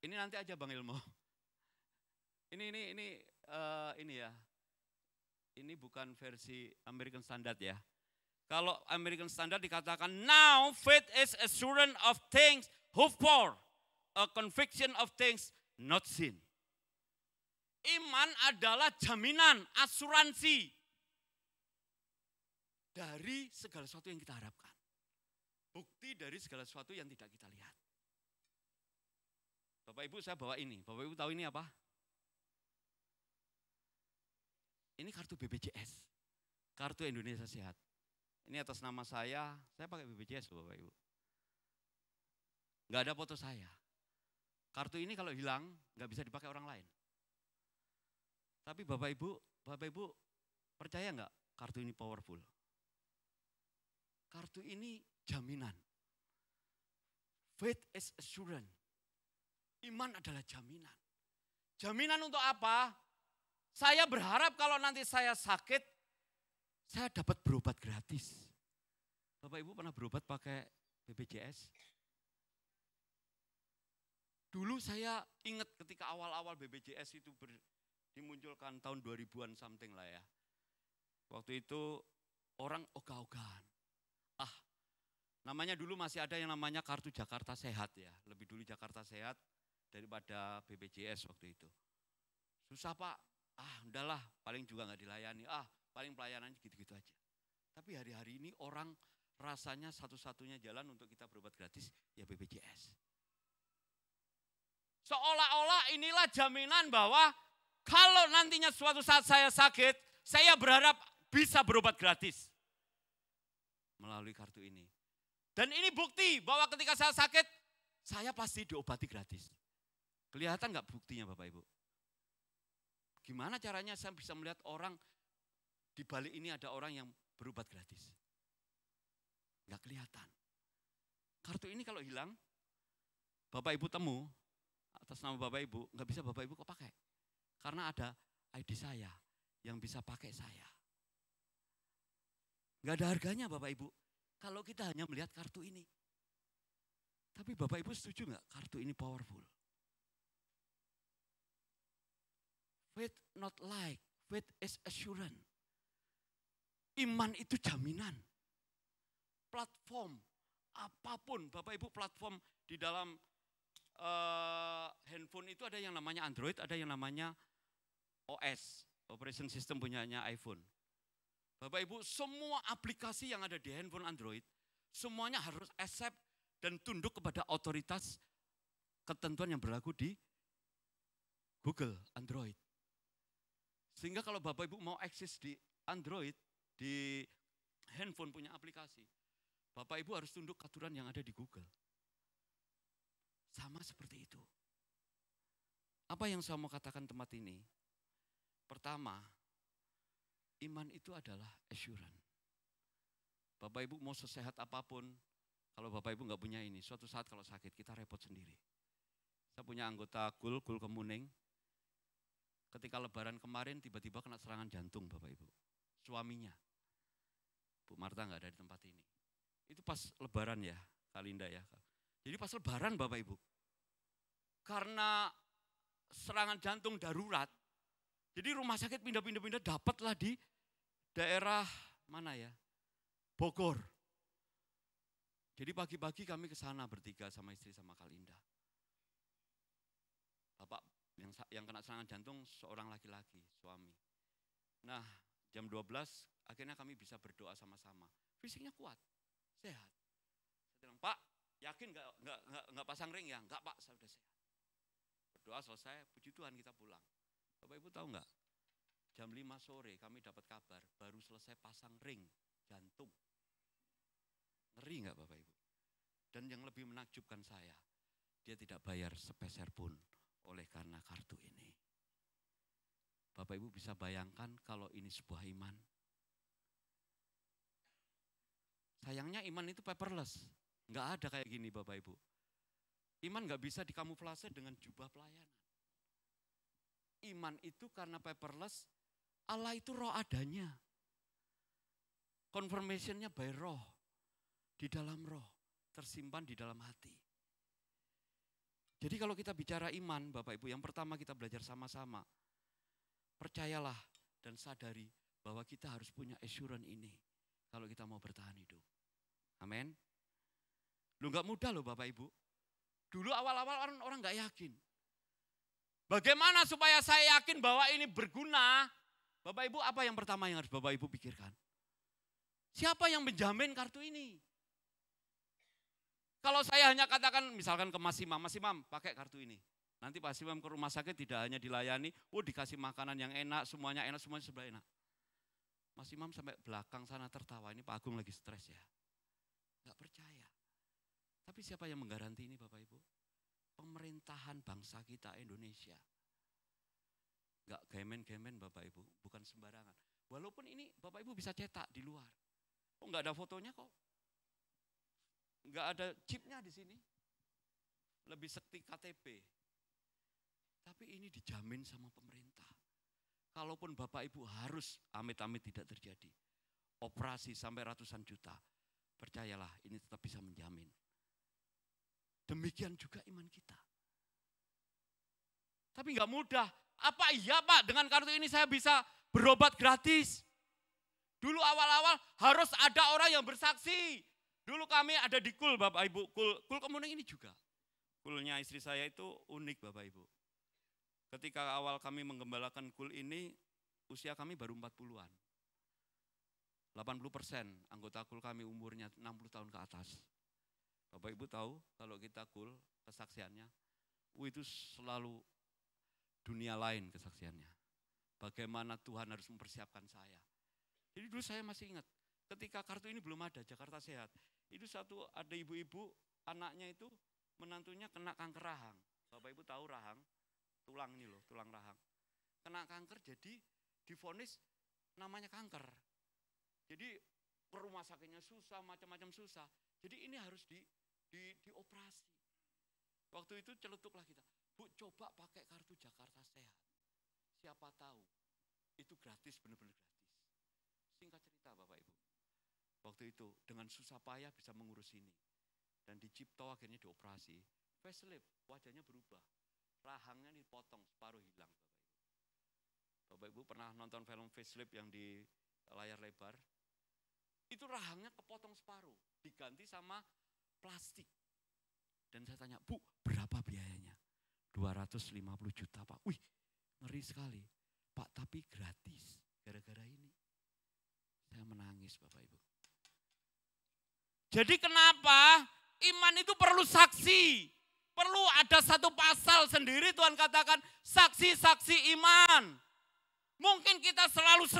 Ini nanti aja Bang Ilmo. Ini ya. Ini bukan versi American Standard ya. Kalau American Standard dikatakan now faith is assurance of things hoped for, a conviction of things not seen. Iman adalah jaminan, asuransi dari segala sesuatu yang kita harapkan. Bukti dari segala sesuatu yang tidak kita lihat. Bapak Ibu saya bawa ini. Bapak Ibu tahu ini apa? Ini kartu BPJS. Kartu Indonesia Sehat. Ini atas nama saya pakai BPJS Bapak Ibu. Nggak ada foto saya. Kartu ini kalau hilang nggak bisa dipakai orang lain. Tapi Bapak Ibu percaya nggak kartu ini powerful? Kartu ini jaminan. Faith is assurance. Iman adalah jaminan. Jaminan untuk apa? Saya berharap kalau nanti saya sakit, saya dapat berobat gratis. Bapak Ibu pernah berobat pakai BPJS? Dulu saya ingat ketika awal-awal BPJS itu dimunculkan tahun 2000-an something lah ya. Waktu itu orang ogah-ogahan. Namanya dulu masih ada yang namanya kartu Jakarta Sehat ya. Lebih dulu Jakarta Sehat daripada BPJS waktu itu. Susah Pak, udahlah paling juga nggak dilayani. Paling pelayanannya gitu-gitu aja. Tapi hari-hari ini orang rasanya satu-satunya jalan untuk kita berobat gratis ya BPJS. Seolah-olah inilah jaminan bahwa kalau nantinya suatu saat saya sakit, saya berharap bisa berobat gratis melalui kartu ini. Dan ini bukti bahwa ketika saya sakit, saya pasti diobati gratis. Kelihatan nggak buktinya Bapak Ibu? Gimana caranya saya bisa melihat orang di balik ini ada orang yang berobat gratis? Nggak kelihatan. Kartu ini kalau hilang, Bapak Ibu temu, atas nama Bapak Ibu, nggak bisa Bapak Ibu kok pakai. Karena ada ID saya yang bisa pakai saya. Nggak ada harganya Bapak Ibu. Kalau kita hanya melihat kartu ini. Tapi Bapak Ibu setuju nggak kartu ini powerful? Faith not like, faith is assurance. Iman itu jaminan. Platform, apapun. Bapak Ibu platform di dalam handphone itu ada yang namanya Android, ada yang namanya OS, operation system punyanya iPhone. Bapak Ibu, semua aplikasi yang ada di handphone Android, semuanya harus accept dan tunduk kepada otoritas ketentuan yang berlaku di Google, Android. Sehingga kalau Bapak Ibu mau akses di Android, di handphone punya aplikasi, Bapak Ibu harus tunduk aturan yang ada di Google. Sama seperti itu. Apa yang saya mau katakan tempat ini? Pertama, iman itu adalah assurance. Bapak Ibu mau sesehat apapun, kalau Bapak Ibu nggak punya ini, suatu saat kalau sakit kita repot sendiri. Saya punya anggota Gul Kemuning, ketika lebaran kemarin tiba-tiba kena serangan jantung Bapak Ibu. Suaminya, Bu Marta nggak ada di tempat ini. Itu pas lebaran ya, Kalinda ya. Jadi pas lebaran Bapak Ibu, karena serangan jantung darurat, jadi rumah sakit pindah-pindah dapatlah di daerah mana ya, Bogor. Jadi pagi-pagi kami ke sana bertiga sama istri sama Kalinda. Bapak yang kena serangan jantung seorang laki-laki, suami. Nah, jam 12 akhirnya kami bisa berdoa sama-sama. Fisiknya kuat, sehat. Saya bilang, Pak, yakin nggak pasang ring ya? Enggak Pak, saya sudah sehat. Berdoa selesai, puji Tuhan kita pulang. Bapak Ibu tahu nggak? Jam 5 sore kami dapat kabar, baru selesai pasang ring jantung. Ngeri nggak Bapak Ibu? Dan yang lebih menakjubkan saya, dia tidak bayar sepeser pun oleh karena kartu ini. Bapak Ibu bisa bayangkan kalau ini sebuah iman. Sayangnya iman itu paperless. Nggak ada kayak gini Bapak Ibu. Iman nggak bisa dikamuflase dengan jubah pelayanan. Iman itu karena paperless, Allah itu roh adanya. Confirmationnya by roh. Di dalam roh, tersimpan di dalam hati. Jadi kalau kita bicara iman Bapak Ibu, yang pertama kita belajar sama-sama. Percayalah dan sadari bahwa kita harus punya assurance ini. Kalau kita mau bertahan hidup. Amin. Lu nggak mudah loh Bapak Ibu. Dulu awal-awal orang nggak yakin. Bagaimana supaya saya yakin bahwa ini berguna? Bapak Ibu, apa yang pertama yang harus Bapak Ibu pikirkan? Siapa yang menjamin kartu ini? Kalau saya hanya katakan misalkan ke Mas Imam pakai kartu ini. Nanti Pak Imam ke rumah sakit tidak hanya dilayani, dikasih makanan yang enak, semuanya sebelah enak. Mas Imam sampai belakang sana tertawa, ini Pak Agung lagi stres ya. Nggak percaya. Tapi siapa yang menggaranti ini Bapak Ibu? Pemerintahan bangsa kita Indonesia. Nggak gemen-gemen Bapak Ibu, bukan sembarangan. Walaupun ini Bapak Ibu bisa cetak di luar. Nggak ada fotonya kok. Nggak ada chipnya di sini. lebih seperti KTP. Tapi ini dijamin sama pemerintah. Kalaupun Bapak Ibu harus amit-amit tidak terjadi, operasi sampai ratusan juta, percayalah ini tetap bisa menjamin. Demikian juga iman kita. Tapi nggak mudah. Apa iya Pak, dengan kartu ini saya bisa berobat gratis? Dulu awal-awal harus ada orang yang bersaksi. Dulu kami ada di KUL Bapak Ibu, KUL Kemuning ini juga. KUL-nya istri saya itu unik Bapak Ibu. Ketika awal kami menggembalakan KUL ini, usia kami baru 40-an. 80% anggota KUL kami umurnya 60 tahun ke atas. Bapak Ibu tahu kalau kita KUL kesaksiannya, itu selalu dunia lain kesaksiannya. Bagaimana Tuhan harus mempersiapkan saya. Jadi dulu saya masih ingat, ketika kartu ini belum ada, Jakarta Sehat. Itu ada ibu-ibu, anaknya itu menantunya kena kanker rahang. Bapak Ibu tahu rahang, tulang ini loh, tulang rahang. Kena kanker jadi divonis namanya kanker. Jadi ke rumah sakitnya susah, macam-macam susah. Jadi ini harus dioperasi. Waktu itu celetuklah kita, Bu coba pakai kartu Jakarta Sehat. Siapa tahu, itu gratis, benar-benar gratis. Singkat cerita Bapak Ibu, waktu itu dengan susah payah bisa mengurus ini. Dan di Cipto akhirnya dioperasi. Facelift, wajahnya berubah. Rahangnya dipotong, separuh hilang Bapak Ibu. Bapak Ibu pernah nonton film Facelift yang di layar lebar? Itu rahangnya kepotong separuh, diganti sama plastik. Dan saya tanya, Bu berapa biayanya? 250 juta Pak. Wih ngeri sekali. Pak tapi gratis, gara-gara ini. Saya menangis Bapak Ibu. Jadi kenapa iman itu perlu saksi? Perlu ada satu pasal sendiri Tuhan katakan saksi-saksi iman. Mungkin kita terlalu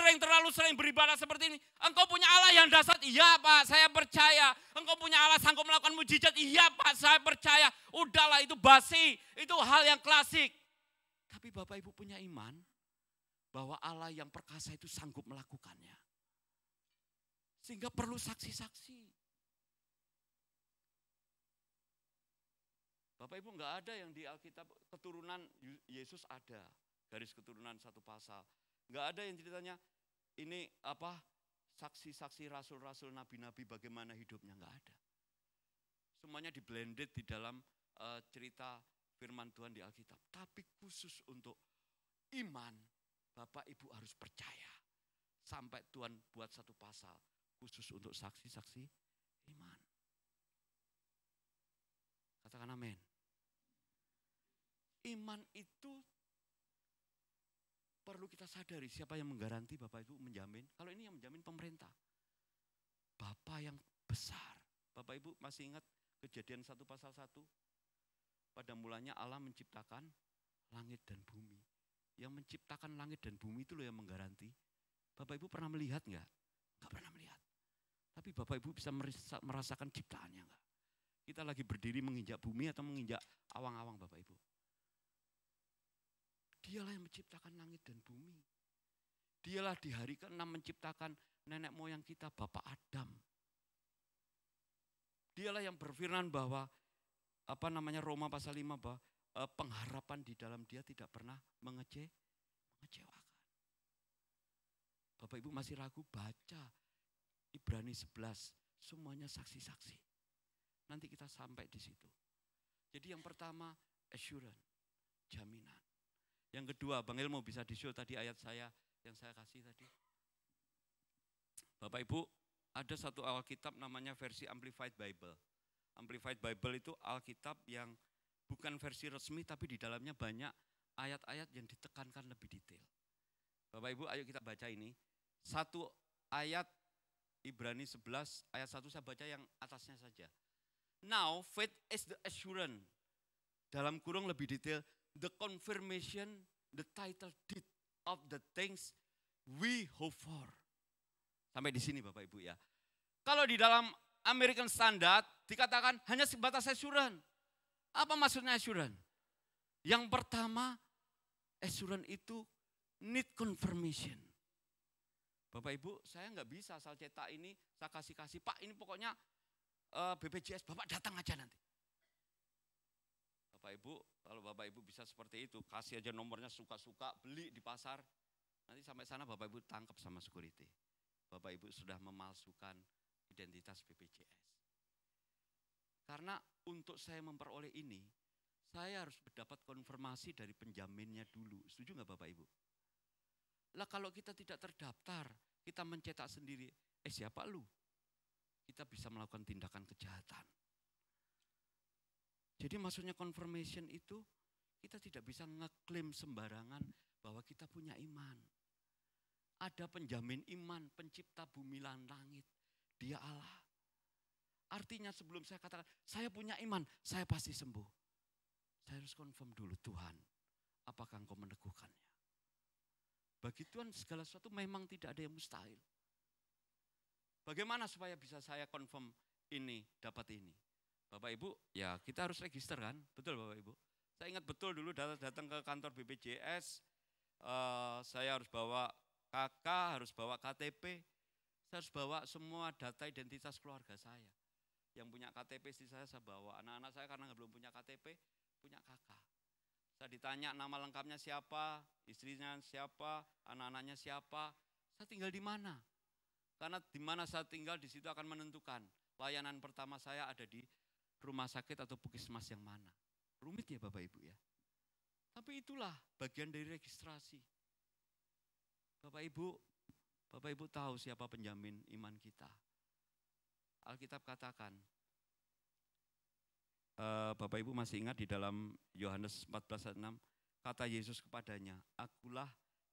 sering beribadah seperti ini. Engkau punya Allah yang dahsyat, iya Pak saya percaya. Engkau punya Allah sanggup melakukan mujizat, iya Pak saya percaya. Udahlah itu basi, itu hal yang klasik. Tapi Bapak Ibu punya iman bahwa Allah yang perkasa itu sanggup melakukannya. Sehingga perlu saksi-saksi. Bapak Ibu enggak ada yang di Alkitab keturunan Yesus ada. Garis keturunan satu pasal. Enggak ada yang ceritanya ini saksi-saksi rasul-rasul nabi-nabi bagaimana hidupnya, enggak ada. Semuanya di-blended di dalam cerita firman Tuhan di Alkitab. Tapi khusus untuk iman, Bapak Ibu harus percaya. Sampai Tuhan buat satu pasal khusus untuk saksi-saksi iman. Katakan amin. Iman itu perlu kita sadari siapa yang menggaranti Bapak Ibu menjamin. Kalau ini yang menjamin pemerintah. Bapa yang besar. Bapak Ibu masih ingat Kejadian 1 pasal 1? Pada mulanya Allah menciptakan langit dan bumi. Yang menciptakan langit dan bumi itu loh yang menggaranti. Bapak Ibu pernah melihat enggak? Enggak pernah melihat. Tapi Bapak Ibu bisa merasakan ciptaannya enggak? Kita lagi berdiri menginjak bumi atau menginjak awang-awang Bapak Ibu. Dialah yang menciptakan langit dan bumi. Dialah di hari ke-6 menciptakan nenek moyang kita, Bapak Adam. Dialah yang berfirman bahwa Roma pasal 5 bahwa pengharapan di dalam Dia tidak pernah mengecewakan. Bapak Ibu masih ragu, baca Ibrani 11, semuanya saksi-saksi. Nanti kita sampai di situ. Jadi yang pertama assurance, jaminan. Yang kedua, Bang Ilmo bisa di-show tadi ayat yang saya kasih tadi. Bapak Ibu, ada satu Alkitab namanya versi Amplified Bible. Amplified Bible itu Alkitab yang bukan versi resmi tapi di dalamnya banyak ayat-ayat yang ditekankan lebih detail. Bapak Ibu, ayo kita baca ini. Satu ayat Ibrani 11 ayat 1 saya baca yang atasnya saja. Now faith is the assurance. Dalam kurung lebih detail, the confirmation, the title deed of the things we hope for. Sampai di sini Bapak Ibu ya. Kalau di dalam American Standard dikatakan hanya sebatas assurance. Apa maksudnya assurance? Yang pertama, assurance itu need confirmation. Bapak Ibu, saya nggak bisa asal cetak ini, saya kasih, Pak ini pokoknya BPJS, Bapak datang aja nanti. Bapak Ibu, kalau Bapak Ibu bisa seperti itu, kasih aja nomornya suka-suka, beli di pasar. Nanti sampai sana Bapak Ibu tangkap sama security. Bapak Ibu sudah memalsukan identitas BPJS. Karena untuk saya memperoleh ini, saya harus mendapat konfirmasi dari penjaminnya dulu. Setuju nggak Bapak Ibu? Lah kalau kita tidak terdaftar, kita mencetak sendiri, siapa lu? Kita bisa melakukan tindakan kejahatan. Jadi maksudnya confirmation itu, kita tidak bisa ngeklaim sembarangan bahwa kita punya iman. Ada penjamin iman, pencipta bumi dan langit, dia Allah. Artinya sebelum saya katakan, saya punya iman, saya pasti sembuh. Saya harus confirm dulu, Tuhan, apakah Engkau meneguhkannya? Bagi Tuhan segala sesuatu memang tidak ada yang mustahil. Bagaimana supaya bisa saya confirm ini, dapat ini? Bapak Ibu, ya kita harus register kan? Betul Bapak Ibu? Saya ingat betul dulu datang ke kantor BPJS, saya harus bawa KK, harus bawa KTP, saya harus bawa semua data identitas keluarga saya. Yang punya KTP istri saya bawa, anak-anak saya karena belum punya KTP, punya KK. Saya ditanya nama lengkapnya siapa, istrinya siapa, anak-anaknya siapa, saya tinggal di mana. Karena di mana saya tinggal di situ akan menentukan layanan pertama saya ada di rumah sakit atau puskesmas yang mana. Rumit ya Bapak Ibu ya. Tapi itulah bagian dari registrasi. Bapak Ibu tahu siapa penjamin iman kita. Alkitab katakan, Bapak Ibu masih ingat di dalam Yohanes 14 ayat 6, kata Yesus kepadanya, akulah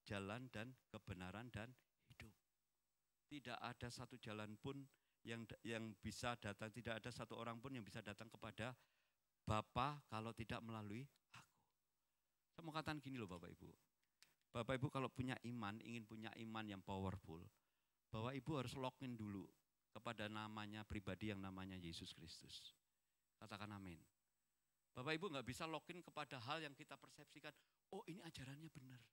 jalan dan kebenaran dan hidup. Tidak ada satu jalan pun yang bisa datang, tidak ada satu orang pun yang bisa datang kepada Bapa kalau tidak melalui aku. Saya mau katakan gini loh Bapak Ibu. Bapak Ibu kalau punya iman, ingin punya iman yang powerful, Bapak Ibu harus login dulu kepada namanya pribadi yang namanya Yesus Kristus. Katakan amin. Bapak Ibu nggak bisa login kepada hal yang kita persepsikan, oh ini ajarannya benar,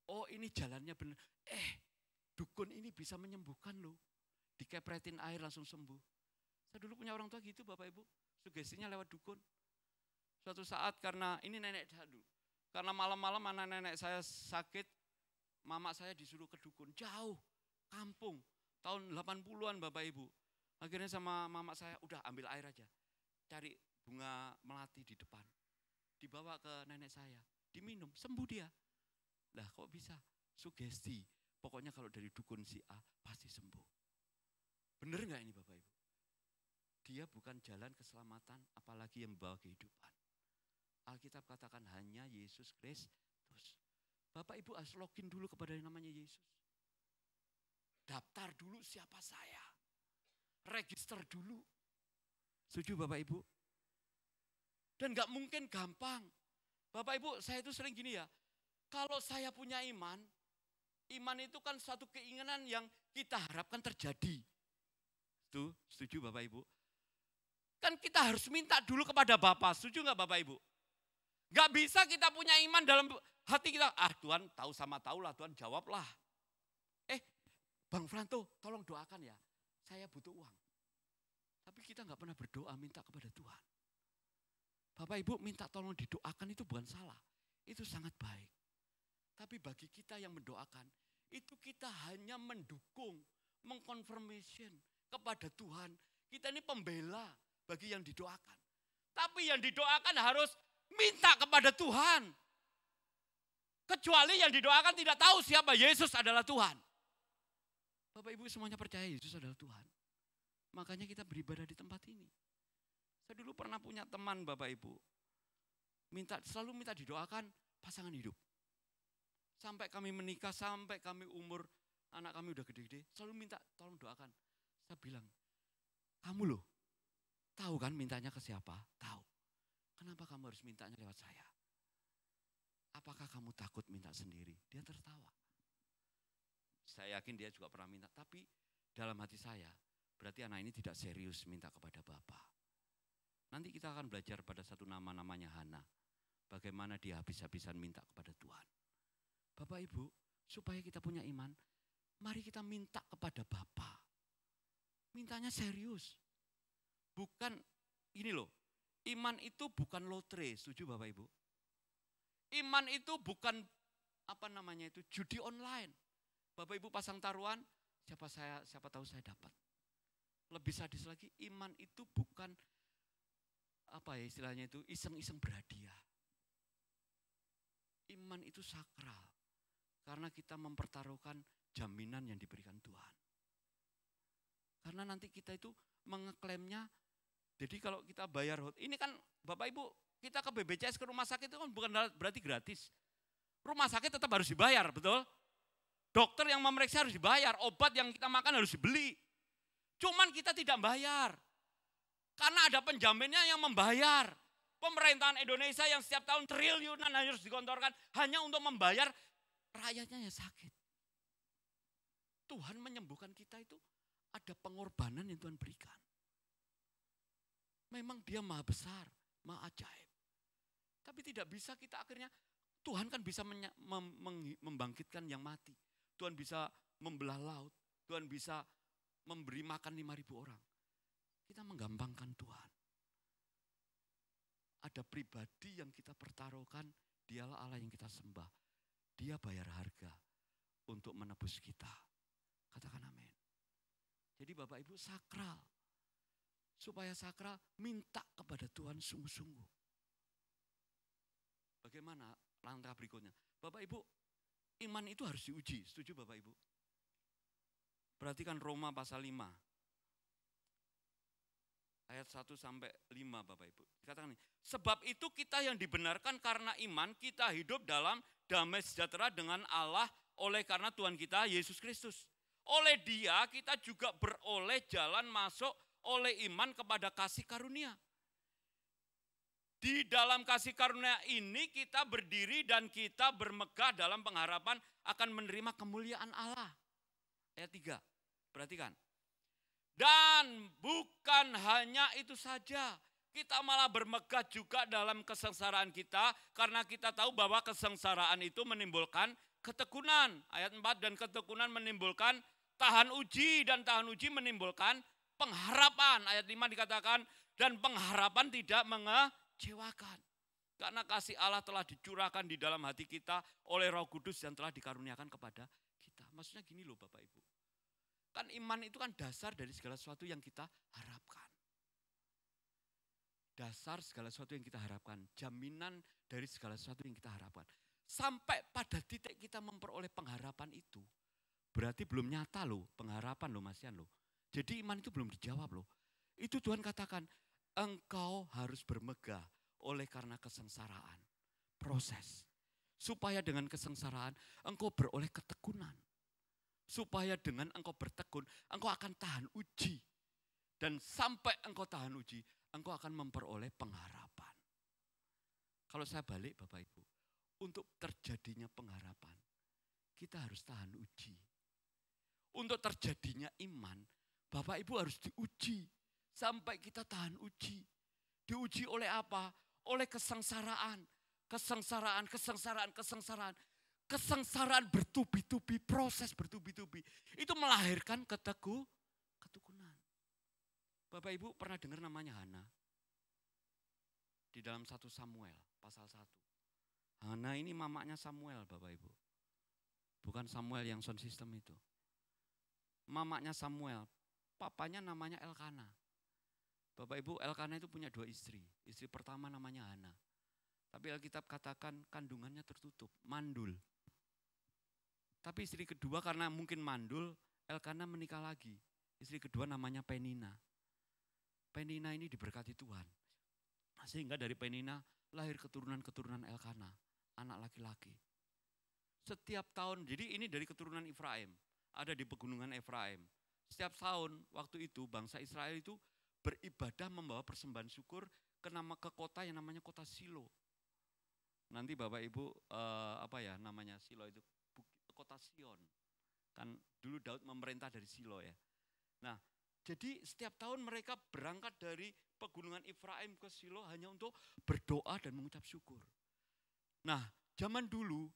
oh ini jalannya benar, dukun ini bisa menyembuhkan loh, dikepretin air langsung sembuh. Saya dulu punya orang tua gitu Bapak Ibu, sugestinya lewat dukun. Suatu saat karena ini nenek dulu, karena malam-malam anak nenek saya sakit, mama saya disuruh ke dukun, jauh, kampung, tahun 80-an Bapak Ibu. Akhirnya sama mama saya, udah ambil air aja, cari bunga melati di depan, dibawa ke nenek saya, diminum, sembuh dia. Lah kok bisa? Sugesti, pokoknya kalau dari dukun si A pasti sembuh. Bener nggak ini Bapak Ibu? Dia bukan jalan keselamatan, apalagi yang membawa kehidupan. Alkitab katakan hanya Yesus Kristus. Bapak Ibu harus login dulu kepada yang namanya Yesus. Daftar dulu siapa saya. Register dulu. Setuju Bapak Ibu? Dan gak mungkin gampang. Bapak Ibu, saya itu sering gini ya. Kalau saya punya iman, iman itu kan suatu keinginan yang kita harapkan terjadi. Setuju Bapak Ibu? Kan kita harus minta dulu kepada Bapa. Setuju gak Bapak Ibu? Gak bisa kita punya iman dalam hati kita. Tuhan tahu sama tahu lah, Tuhan jawablah. Bang Franto, tolong doakan ya. Saya butuh uang. Tapi kita gak pernah berdoa minta kepada Tuhan. Bapak Ibu minta tolong didoakan itu bukan salah. Itu sangat baik. Tapi bagi kita yang mendoakan, itu kita hanya mendukung, mengkonfirmation kepada Tuhan. Kita ini pembela bagi yang didoakan. Tapi yang didoakan harus minta kepada Tuhan. Kecuali yang didoakan tidak tahu siapa Yesus adalah Tuhan. Bapak Ibu semuanya percaya Yesus adalah Tuhan. Makanya kita beribadah di tempat ini. Saya dulu pernah punya teman Bapak Ibu. Selalu minta didoakan pasangan hidup. Sampai kami menikah, sampai kami umur, anak kami udah gede-gede, selalu minta tolong doakan. Saya bilang, kamu loh, tahu kan mintanya ke siapa? Tahu. Kenapa kamu harus mintanya lewat saya? Apakah kamu takut minta sendiri? Dia tertawa. Saya yakin dia juga pernah minta, tapi dalam hati saya, berarti anak ini tidak serius minta kepada Bapa. Nanti kita akan belajar pada satu nama namanya Hana. Bagaimana dia habis-habisan minta kepada Tuhan. Bapak Ibu, supaya kita punya iman, mari kita minta kepada Bapa. Mintanya serius. Bukan ini loh, Iman itu bukan lotre, setuju Bapak Ibu? Iman itu bukan judi online. Bapak Ibu pasang taruhan, siapa tahu saya dapat. Lebih sadis lagi, iman itu bukan istilahnya itu iseng-iseng berhadiah. Iman itu sakral. Karena kita mempertaruhkan jaminan yang diberikan Tuhan. Karena nanti kita itu mengeklaimnya, jadi kalau kita bayar, ini kan Bapak Ibu, kita ke BPJS, ke rumah sakit itu kan bukan berarti gratis. Rumah sakit tetap harus dibayar, betul? Dokter yang memeriksa harus dibayar, obat yang kita makan harus dibeli. Cuman kita tidak bayar. Karena ada penjaminnya yang membayar. Pemerintahan Indonesia yang setiap tahun triliunan harus digelontorkan hanya untuk membayar rakyatnya yang sakit. Tuhan menyembuhkan kita itu ada pengorbanan yang Tuhan berikan. Memang dia maha besar, maha ajaib. Tapi tidak bisa kita akhirnya, Tuhan kan bisa membangkitkan yang mati. Tuhan bisa membelah laut. Tuhan bisa memberi makan 5.000 orang. Kita menggampangkan Tuhan. Ada pribadi yang kita pertaruhkan, dialah Allah yang kita sembah. Dia bayar harga untuk menebus kita. Katakan amin. Jadi Bapak Ibu sakral. Supaya sakral, minta kepada Tuhan sungguh-sungguh. Bagaimana langkah berikutnya? Bapak Ibu, iman itu harus diuji. Setuju Bapak Ibu? Perhatikan Roma pasal 5. Ayat 1 sampai 5 Bapak Ibu. Dikatakan ini, sebab itu kita yang dibenarkan karena iman, kita hidup dalam damai sejahtera dengan Allah oleh karena Tuhan kita Yesus Kristus. Oleh Dia kita juga beroleh jalan masuk oleh iman kepada kasih karunia. Di dalam kasih karunia ini kita berdiri dan kita bermegah dalam pengharapan akan menerima kemuliaan Allah. Ayat 3, perhatikan. Dan bukan hanya itu saja, kita malah bermegah juga dalam kesengsaraan kita, karena kita tahu bahwa kesengsaraan itu menimbulkan ketekunan. Ayat 4, dan ketekunan menimbulkan tahan uji, dan tahan uji menimbulkan pengharapan. Ayat 5 dikatakan, dan pengharapan tidak mengecewakan. Karena kasih Allah telah dicurahkan di dalam hati kita oleh Roh Kudus yang telah dikaruniakan kepada kita. Maksudnya gini loh Bapak Ibu. Kan iman itu kan dasar dari segala sesuatu yang kita harapkan. Dasar segala sesuatu yang kita harapkan. Jaminan dari segala sesuatu yang kita harapkan. Sampai pada titik kita memperoleh pengharapan itu. Berarti belum nyata loh pengharapan loh Mas Yan loh. Jadi iman itu belum dijawab loh. Itu Tuhan katakan, engkau harus bermegah oleh karena kesengsaraan. Proses. Supaya dengan kesengsaraan engkau beroleh ketekunan. Supaya dengan engkau bertekun, engkau akan tahan uji. Dan sampai engkau tahan uji, engkau akan memperoleh pengharapan. Kalau saya balik Bapak Ibu, untuk terjadinya pengharapan, kita harus tahan uji. Untuk terjadinya iman, Bapak Ibu harus diuji. Sampai kita tahan uji. Diuji oleh apa? Oleh kesengsaraan. Kesengsaraan. Kesengsaraan bertubi-tubi, proses bertubi-tubi. Itu melahirkan ketekunan. Bapak Ibu pernah dengar namanya Hana? Di dalam 1 Samuel pasal 1. Hana ini mamanya Samuel Bapak Ibu. Bukan Samuel yang sound system itu. Mamanya Samuel, papanya namanya Elkana. Bapak Ibu, Elkana itu punya 2 istri. Istri pertama namanya Hana. Tapi Alkitab katakan kandungannya tertutup, mandul. Tapi istri kedua karena mungkin mandul, Elkana menikah lagi. Istri kedua namanya Penina. Penina ini diberkati Tuhan. Sehingga dari Penina lahir keturunan-keturunan Elkana, anak laki-laki. Setiap tahun, jadi ini dari keturunan Efraim, ada di pegunungan Efraim. Setiap tahun waktu itu bangsa Israel itu beribadah membawa persembahan syukur ke kota yang namanya kota Silo. Nanti Bapak Ibu namanya Silo itu kota Sion. Kan dulu Daud memerintah dari Silo ya. Nah, jadi setiap tahun mereka berangkat dari pegunungan Efraim ke Silo hanya untuk berdoa dan mengucap syukur. Nah, zaman dulu,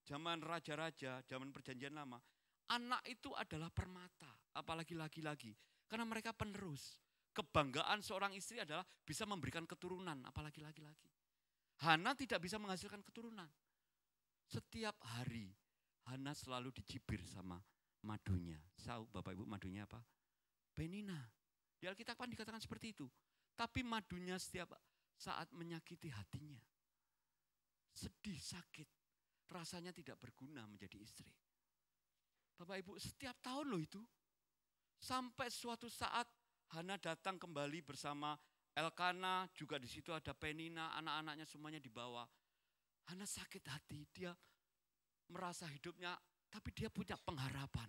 zaman raja-raja, zaman perjanjian lama, anak itu adalah permata, apalagi laki-laki. Karena mereka penerus. kebanggaan seorang istri adalah bisa memberikan keturunan, apalagi laki-laki. Hana tidak bisa menghasilkan keturunan. Setiap hari Hana selalu dicibir sama madunya. Tahu Bapak Ibu madunya apa? Penina. Di Alkitab kan dikatakan seperti itu. Tapi madunya setiap saat menyakiti hatinya. Sedih, sakit. Rasanya tidak berguna menjadi istri. Bapak Ibu setiap tahun loh itu. Sampai suatu saat Hana datang kembali bersama Elkana. Juga di situ ada Penina, anak-anaknya semuanya dibawa. Hana sakit hati, dia merasa hidupnya, tapi dia punya pengharapan.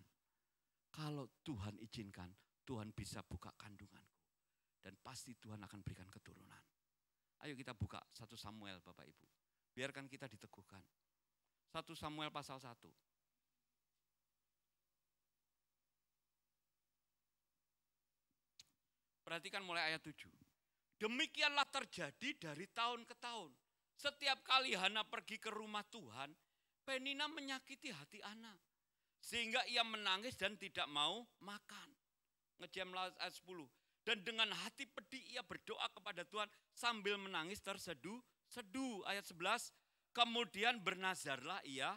Kalau Tuhan izinkan, Tuhan bisa buka kandunganku. Dan pasti Tuhan akan berikan keturunan. Ayo kita buka 1 Samuel Bapak Ibu. Biarkan kita diteguhkan. 1 Samuel pasal 1. Perhatikan mulai ayat 7. Demikianlah terjadi dari tahun ke tahun. Setiap kali Hana pergi ke rumah Tuhan, Penina menyakiti hati Hana. Sehingga ia menangis dan tidak mau makan. Ngejam ayat 10. Dan dengan hati pedih ia berdoa kepada Tuhan sambil menangis terseduh-seduh. Ayat 11. Kemudian bernazarlah ia,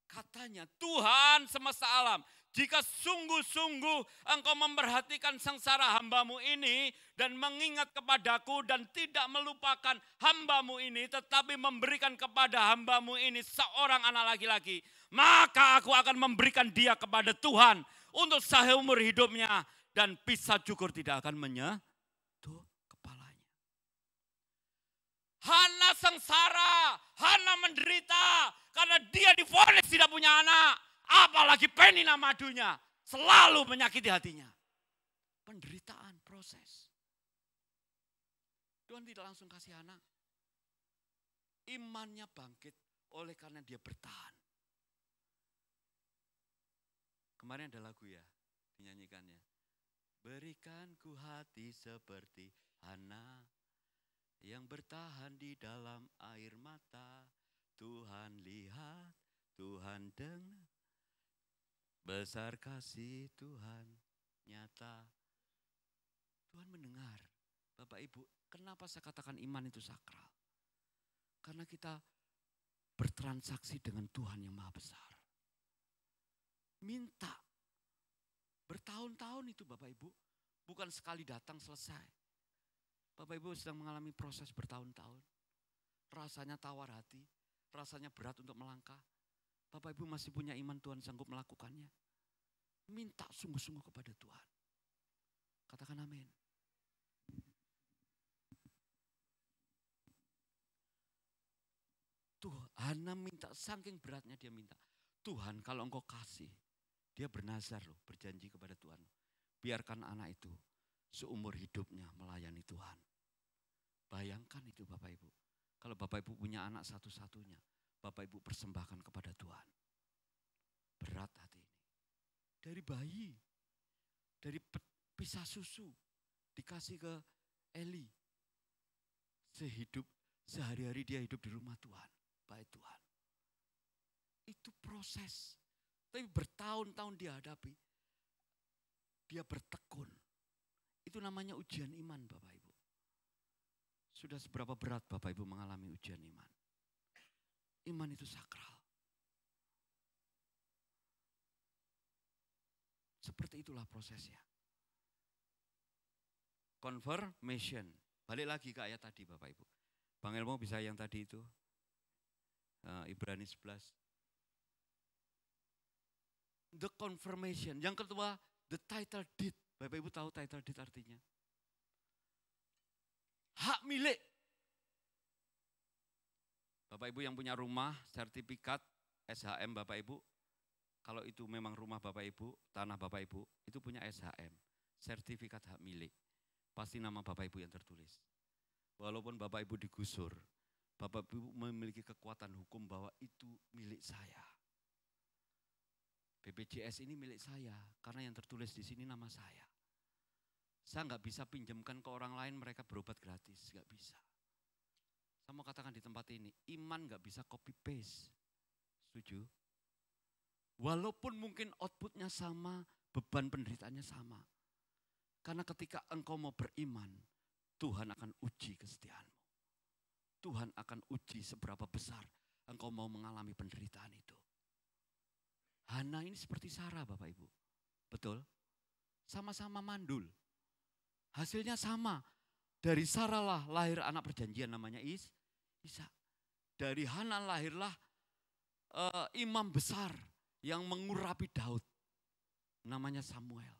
katanya, Tuhan semesta alam, jika sungguh-sungguh engkau memperhatikan sengsara hambamu ini dan mengingat kepadaku dan tidak melupakan hambamu ini, tetapi memberikan kepada hambamu ini seorang anak laki-laki, maka aku akan memberikan dia kepada Tuhan untuk seumur hidupnya dan pisah cukur tidak akan menyentuh kepalanya. Hana sengsara, Hana menderita karena dia divonis tidak punya anak. Apalagi Penina madunya selalu menyakiti hatinya. Penderitaan, proses. Tuhan tidak langsung kasih anak. Imannya bangkit oleh karena dia bertahan. Kemarin ada lagu ya, dinyanyikannya. Berikanku hati seperti Hana yang bertahan di dalam air mata. Tuhan lihat, Tuhan dengar. Besar kasih Tuhan nyata. Tuhan mendengar. Bapak Ibu, kenapa saya katakan iman itu sakral? Karena kita bertransaksi dengan Tuhan yang maha besar. Minta. Bertahun-tahun itu Bapak Ibu. Bukan sekali datang selesai. Bapak Ibu sedang mengalami proses bertahun-tahun. Rasanya tawar hati. Rasanya berat untuk melangkah. Bapak Ibu masih punya iman Tuhan sanggup melakukannya. Minta sungguh-sungguh kepada Tuhan. Katakan amin. Hana minta, saking beratnya dia minta. Tuhan kalau engkau kasih, dia bernazar loh, berjanji kepada Tuhan. Biarkan anak itu seumur hidupnya melayani Tuhan. Bayangkan itu Bapak Ibu. Kalau Bapak Ibu punya anak satu-satunya, Bapak Ibu persembahkan kepada Tuhan. Berat hati ini. Dari bayi, dari pisah susu, dikasih ke Eli. Sehari-hari dia hidup di rumah Tuhan, baik Tuhan. Itu proses. Tapi bertahun-tahun dia hadapi. Dia bertekun. Itu namanya ujian iman Bapak Ibu. Sudah seberapa berat Bapak Ibu mengalami ujian iman? Iman itu sakral. Seperti itulah prosesnya. Confirmation. Balik lagi ke ayat tadi Bapak Ibu. Bang Elmo bisa yang tadi itu. Ibrani 11. The confirmation. Yang kedua, the title deed. Bapak Ibu tahu title deed artinya? Hak milik. Bapak Ibu yang punya rumah, sertifikat SHM Bapak Ibu. Kalau itu memang rumah Bapak Ibu, tanah Bapak Ibu, itu punya SHM. Sertifikat hak milik. Pasti nama Bapak Ibu yang tertulis. Walaupun Bapak Ibu digusur, Bapak Ibu memiliki kekuatan hukum bahwa itu milik saya. BPJS ini milik saya, karena yang tertulis di sini nama saya. Saya nggak bisa pinjamkan ke orang lain, mereka berobat gratis, nggak bisa. Saya mau katakan di tempat ini, iman nggak bisa copy paste. Setuju? Walaupun mungkin outputnya sama, beban penderitaannya sama. Karena ketika engkau mau beriman, Tuhan akan uji kesetiaanmu. Tuhan akan uji seberapa besar engkau mau mengalami penderitaan itu. Hana ini seperti Sarah Bapak Ibu. Betul? Sama-sama mandul. Hasilnya sama. Dari Sarah lah lahir anak perjanjian namanya Ishak. Dari Hana lahirlah imam besar yang mengurapi Daud. Namanya Samuel.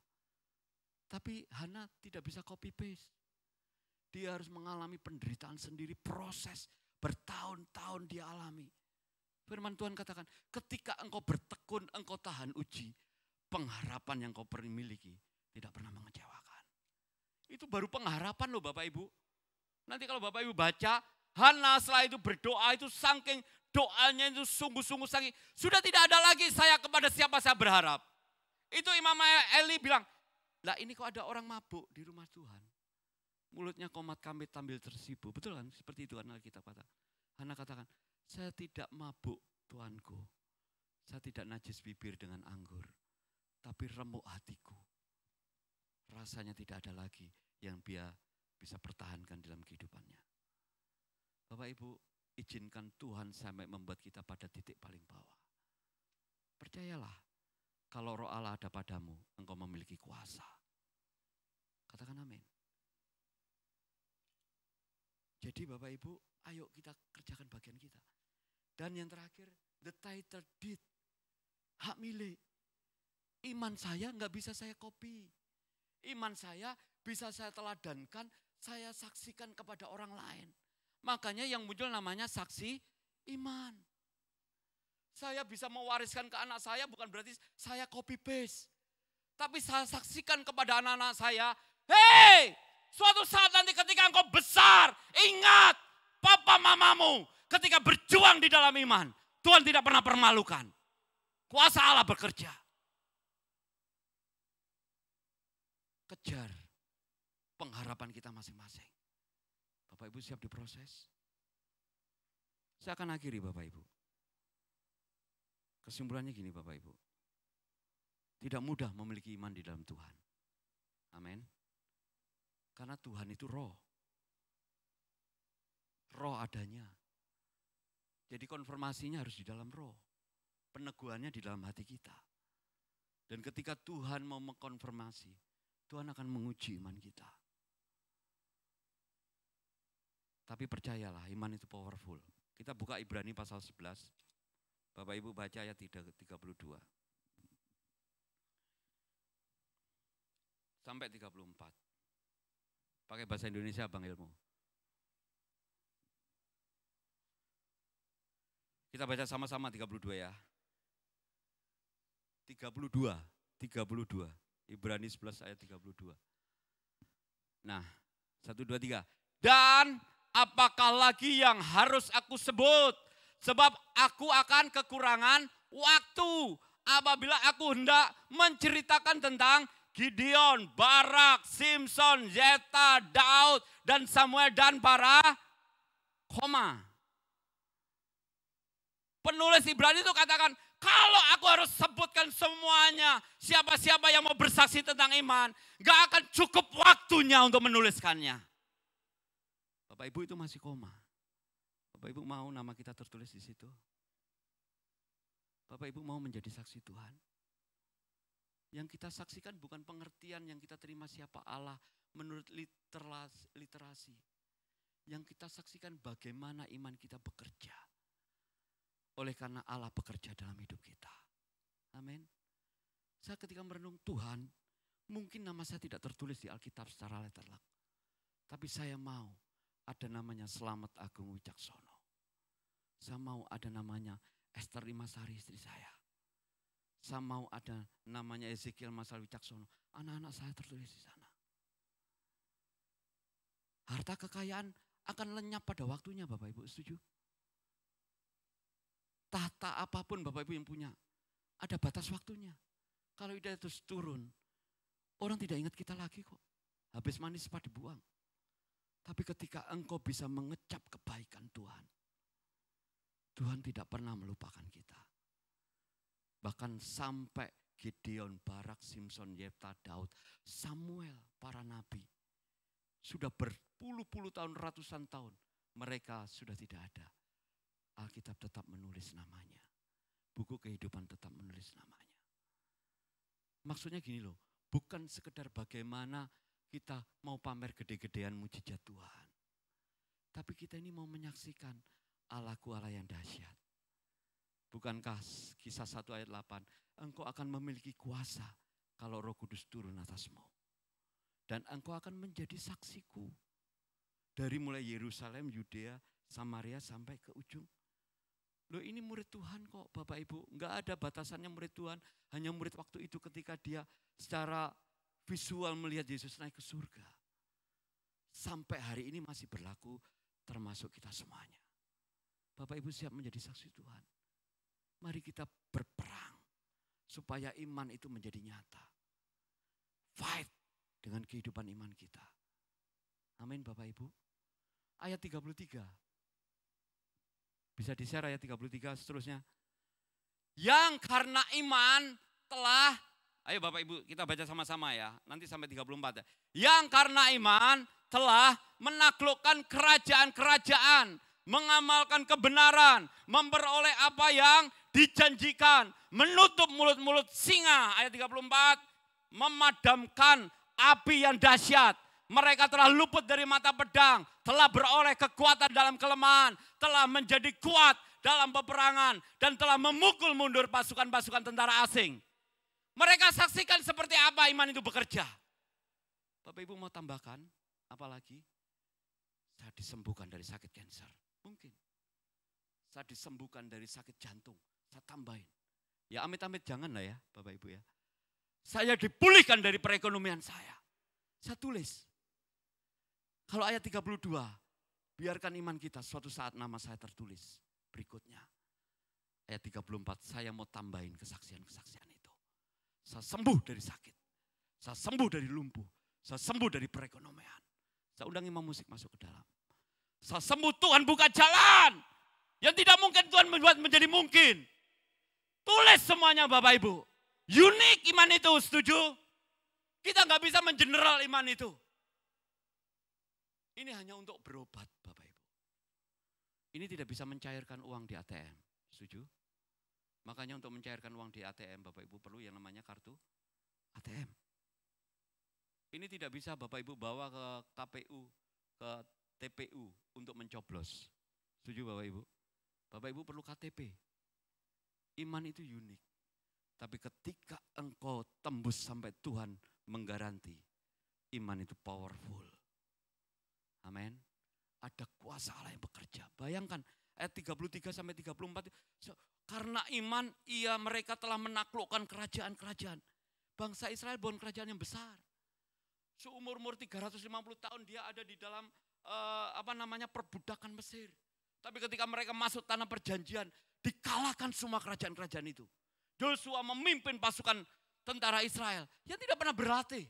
Tapi Hana tidak bisa copy paste. Dia harus mengalami penderitaan sendiri, proses bertahun-tahun dia alami. Firman Tuhan katakan, ketika engkau bertekun, engkau tahan uji, pengharapan yang kau miliki tidak pernah mengecewakan. Itu baru pengharapan loh Bapak Ibu. Nanti kalau Bapak Ibu baca, Hana setelah itu berdoa itu saking doanya itu sungguh-sungguh saking. Sudah tidak ada lagi saya kepada siapa saya berharap. Itu Imam Eli bilang, lah ini kok ada orang mabuk di rumah Tuhan. Mulutnya komat kamit tampil tersipu. Betul kan? Seperti itu kan Alkitab kata. Hana katakan, saya tidak mabuk Tuanku. Saya tidak najis bibir dengan anggur. Tapi remuk hatiku. Rasanya tidak ada lagi yang dia bisa pertahankan dalam kehidupannya. Bapak Ibu, izinkan Tuhan sampai membuat kita pada titik paling bawah. Percayalah, kalau Roh Allah ada padamu, engkau memiliki kuasa. Katakan amin. Jadi Bapak Ibu, ayo kita kerjakan bagian kita. Dan yang terakhir, the title deed. Hak milik. Iman saya nggak bisa saya copy. Iman saya bisa saya teladankan, saya saksikan kepada orang lain. Makanya yang muncul namanya saksi iman. Saya bisa mewariskan ke anak saya bukan berarti saya copy paste. Tapi saya saksikan kepada anak-anak saya, hei, suatu saat nanti ketika engkau besar, ingat papa mamamu ketika berjuang di dalam iman. Tuhan tidak pernah permalukan. Kuasa Allah bekerja. Kejar pengharapan kita masing-masing. Bapak Ibu siap diproses? Saya akan akhiri Bapak Ibu. Kesimpulannya gini Bapak Ibu. Tidak mudah memiliki iman di dalam Tuhan. Amin. Karena Tuhan itu roh. Roh adanya. Jadi konfirmasinya harus di dalam roh. Peneguhannya di dalam hati kita. Dan ketika Tuhan mau mengkonfirmasi, Tuhan akan menguji iman kita. Tapi percayalah, iman itu powerful. Kita buka Ibrani pasal 11. Bapak Ibu baca ayat 32. Sampai 34. Pakai bahasa Indonesia Bang Ilmu. Kita baca sama-sama 32 ya. 32. Ibrani 11 ayat 32. Nah, 1, 2, 3. Dan apakah lagi yang harus aku sebut? Sebab aku akan kekurangan waktu apabila aku hendak menceritakan tentang Gideon, Barak, Simpson, Yefta, Daud, dan Samuel, dan para koma. Penulis Ibrani itu katakan, kalau aku harus sebutkan semuanya, siapa-siapa yang mau bersaksi tentang iman, gak akan cukup waktunya untuk menuliskannya. Bapak Ibu itu masih koma. Bapak Ibu mau nama kita tertulis di situ? Bapak Ibu mau menjadi saksi Tuhan? Yang kita saksikan bukan pengertian yang kita terima siapa Allah menurut literasi. Yang kita saksikan bagaimana iman kita bekerja. Oleh karena Allah bekerja dalam hidup kita. Amin. Saya ketika merenung Tuhan, mungkin nama saya tidak tertulis di Alkitab secara letterlock. Tapi saya mau ada namanya Slamet Agung Wicaksono. Saya mau ada namanya Esther Limasari istri saya. Saya mau ada namanya Ezekiel Masal Wicaksono. Anak-anak saya tertulis di sana. Harta kekayaan akan lenyap pada waktunya Bapak Ibu, setuju? Tahta apapun Bapak Ibu yang punya, ada batas waktunya. Kalau ide terus turun, orang tidak ingat kita lagi kok. Habis manis cepat dibuang. Tapi ketika engkau bisa mengecap kebaikan Tuhan, Tuhan tidak pernah melupakan kita. Bahkan sampai Gideon, Barak, Simson, Yefta, Daud, Samuel, para nabi. Sudah berpuluh-puluh tahun, ratusan tahun. Mereka sudah tidak ada. Alkitab tetap menulis namanya. Buku kehidupan tetap menulis namanya. Maksudnya gini loh, bukan sekedar bagaimana kita mau pamer gede-gedean mujizat Tuhan. Tapi kita ini mau menyaksikan Allahku Allah yang dahsyat. Bukankah Kisah 1 ayat 8, engkau akan memiliki kuasa kalau Roh Kudus turun atasmu. Dan engkau akan menjadi saksiku. Dari mulai Yerusalem, Yudea, Samaria sampai ke ujung. Loh ini murid Tuhan kok Bapak Ibu. Enggak ada batasannya murid Tuhan. Hanya murid waktu itu ketika dia secara visual melihat Yesus naik ke surga. Sampai hari ini masih berlaku termasuk kita semuanya. Bapak Ibu siap menjadi saksi Tuhan. Mari kita berperang supaya iman itu menjadi nyata. Fight dengan kehidupan iman kita. Amin Bapak Ibu. Ayat 33. Bisa di-share ayat 33 seterusnya. Yang karena iman telah, ayo Bapak Ibu kita baca sama-sama ya. Nanti sampai 34 ya. Yang karena iman telah menaklukkan kerajaan-kerajaan. Mengamalkan kebenaran. Memperoleh apa yang dijanjikan. Menutup mulut-mulut singa. Ayat 34. Memadamkan api yang dahsyat. Mereka telah luput dari mata pedang, telah beroleh kekuatan dalam kelemahan, telah menjadi kuat dalam peperangan, dan telah memukul mundur pasukan-pasukan tentara asing. Mereka saksikan seperti apa iman itu bekerja. Bapak Ibu mau tambahkan, apalagi? Saya disembuhkan dari sakit kanker. Mungkin. Saya disembuhkan dari sakit jantung. Saya tambahin. Ya amit-amit jangan lah ya Bapak Ibu ya. Saya dipulihkan dari perekonomian saya. Saya tulis. Kalau ayat 32, biarkan iman kita suatu saat nama saya tertulis berikutnya. Ayat 34, saya mau tambahin kesaksian-kesaksian itu. Saya sembuh dari sakit. Saya sembuh dari lumpuh. Saya sembuh dari perekonomian. Saya undang imam musik masuk ke dalam. Saya sembuh, Tuhan buka jalan. Yang tidak mungkin Tuhan membuat menjadi mungkin. Tulis semuanya Bapak Ibu. Unik iman itu, setuju? Kita nggak bisa mengeneral iman itu. Ini hanya untuk berobat Bapak Ibu. Ini tidak bisa mencairkan uang di ATM. Setuju? Makanya untuk mencairkan uang di ATM Bapak Ibu perlu yang namanya kartu ATM. Ini tidak bisa Bapak Ibu bawa ke KPU, ke TPU untuk mencoblos. Setuju Bapak Ibu? Bapak Ibu perlu KTP. Iman itu unik. Tapi ketika engkau tembus sampai Tuhan menggaranti, iman itu powerful. Amin. Ada kuasa Allah yang bekerja. Bayangkan ayat 33 sampai 34. Karena iman mereka telah menaklukkan kerajaan-kerajaan. Bangsa Israel bukan kerajaan yang besar. Seumur-umur 350 tahun dia ada di dalam perbudakan Mesir. Tapi ketika mereka masuk tanah perjanjian, dikalahkan semua kerajaan-kerajaan itu. Joshua memimpin pasukan tentara Israel yang tidak pernah berlatih.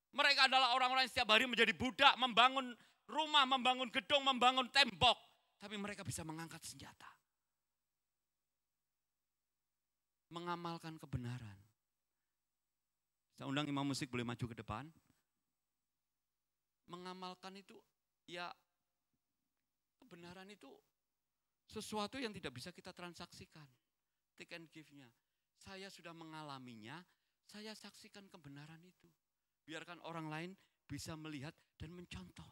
Mereka adalah orang-orang yang setiap hari menjadi budak, membangun rumah, membangun gedung, membangun tembok. Tapi mereka bisa mengangkat senjata. Mengamalkan kebenaran. Saya undang imam musik boleh maju ke depan. Mengamalkan itu, ya kebenaran itu sesuatu yang tidak bisa kita transaksikan. Take and give-nya. Saya sudah mengalaminya, saya saksikan kebenaran itu. Biarkan orang lain bisa melihat dan mencontoh.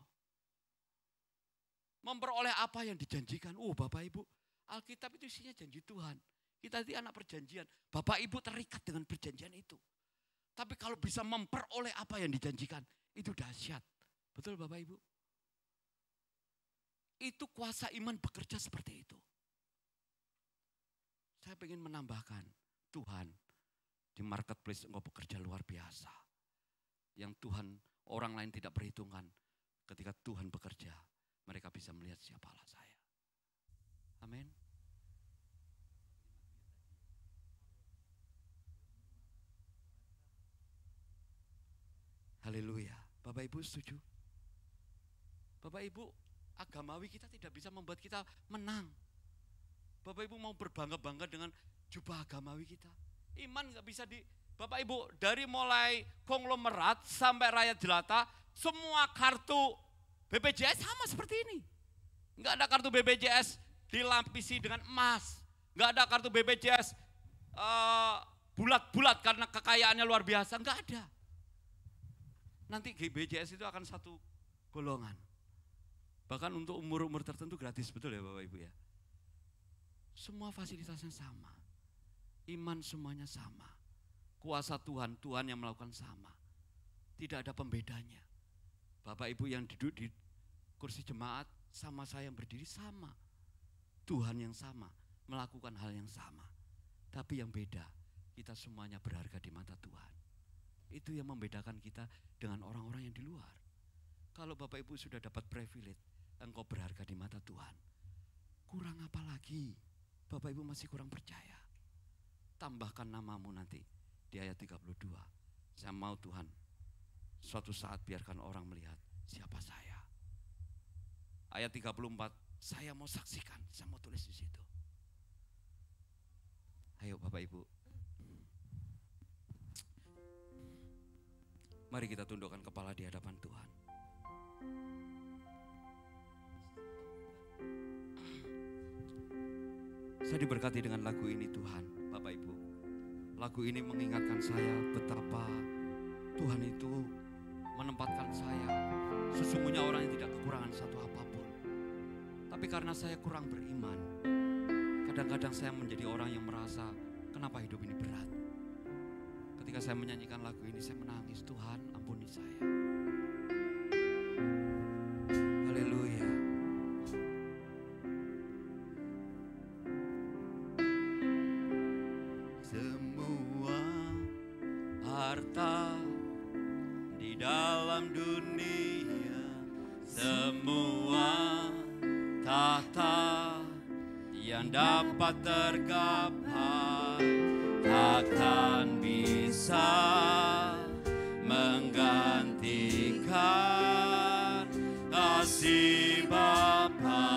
Memperoleh apa yang dijanjikan. Bapak Ibu, Alkitab itu isinya janji Tuhan. Kita itu anak perjanjian. Bapak Ibu terikat dengan perjanjian itu. Tapi kalau bisa memperoleh apa yang dijanjikan, itu dahsyat. Betul Bapak Ibu? Itu kuasa iman bekerja seperti itu. Saya ingin menambahkan, Tuhan di marketplace engkau bekerja luar biasa. Yang Tuhan, orang lain tidak perhitungkan. Ketika Tuhan bekerja, mereka bisa melihat siapa Allah saya. Amin. Haleluya. Bapak Ibu setuju? Bapak Ibu, agamawi kita tidak bisa membuat kita menang. Bapak Ibu mau berbangga-bangga dengan jubah agamawi kita. Iman nggak bisa Bapak Ibu, dari mulai konglomerat sampai rakyat jelata, semua kartu BPJS sama seperti ini. Nggak ada kartu BPJS dilapisi dengan emas. Nggak ada kartu BPJS bulat-bulat karena kekayaannya luar biasa. Nggak ada. Nanti BPJS itu akan satu golongan. Bahkan untuk umur-umur tertentu gratis, betul ya Bapak Ibu ya. Semua fasilitasnya sama. Iman semuanya sama. Kuasa Tuhan, Tuhan yang melakukan sama. Tidak ada pembedanya. Bapak Ibu yang duduk di kursi jemaat sama saya yang berdiri sama. Tuhan yang sama, melakukan hal yang sama. Tapi yang beda, kita semuanya berharga di mata Tuhan. Itu yang membedakan kita dengan orang-orang yang di luar. Kalau Bapak Ibu sudah dapat privilege, engkau berharga di mata Tuhan. Kurang apa lagi? Bapak Ibu masih kurang percaya. Tambahkan namamu nanti di ayat 32. Saya mau Tuhan suatu saat biarkan orang melihat siapa saya. Ayat 34, saya mau saksikan, saya mau tulis di situ. Ayo Bapak Ibu. Mari kita tundukkan kepala di hadapan Tuhan. Saya diberkati dengan lagu ini Tuhan, Bapak Ibu. Lagu ini mengingatkan saya betapa Tuhan itu menempatkan saya. Sesungguhnya orang yang tidak kekurangan satu apapun. Tapi karena saya kurang beriman, kadang-kadang saya menjadi orang yang merasa kenapa hidup ini berat. Ketika saya menyanyikan lagu ini saya menangis, Tuhan ampuni saya. Haleluya. Semua harta di dalam dunia, semua tahta yang dapat tergapai takkan bisa menggantikan kasih Bapa.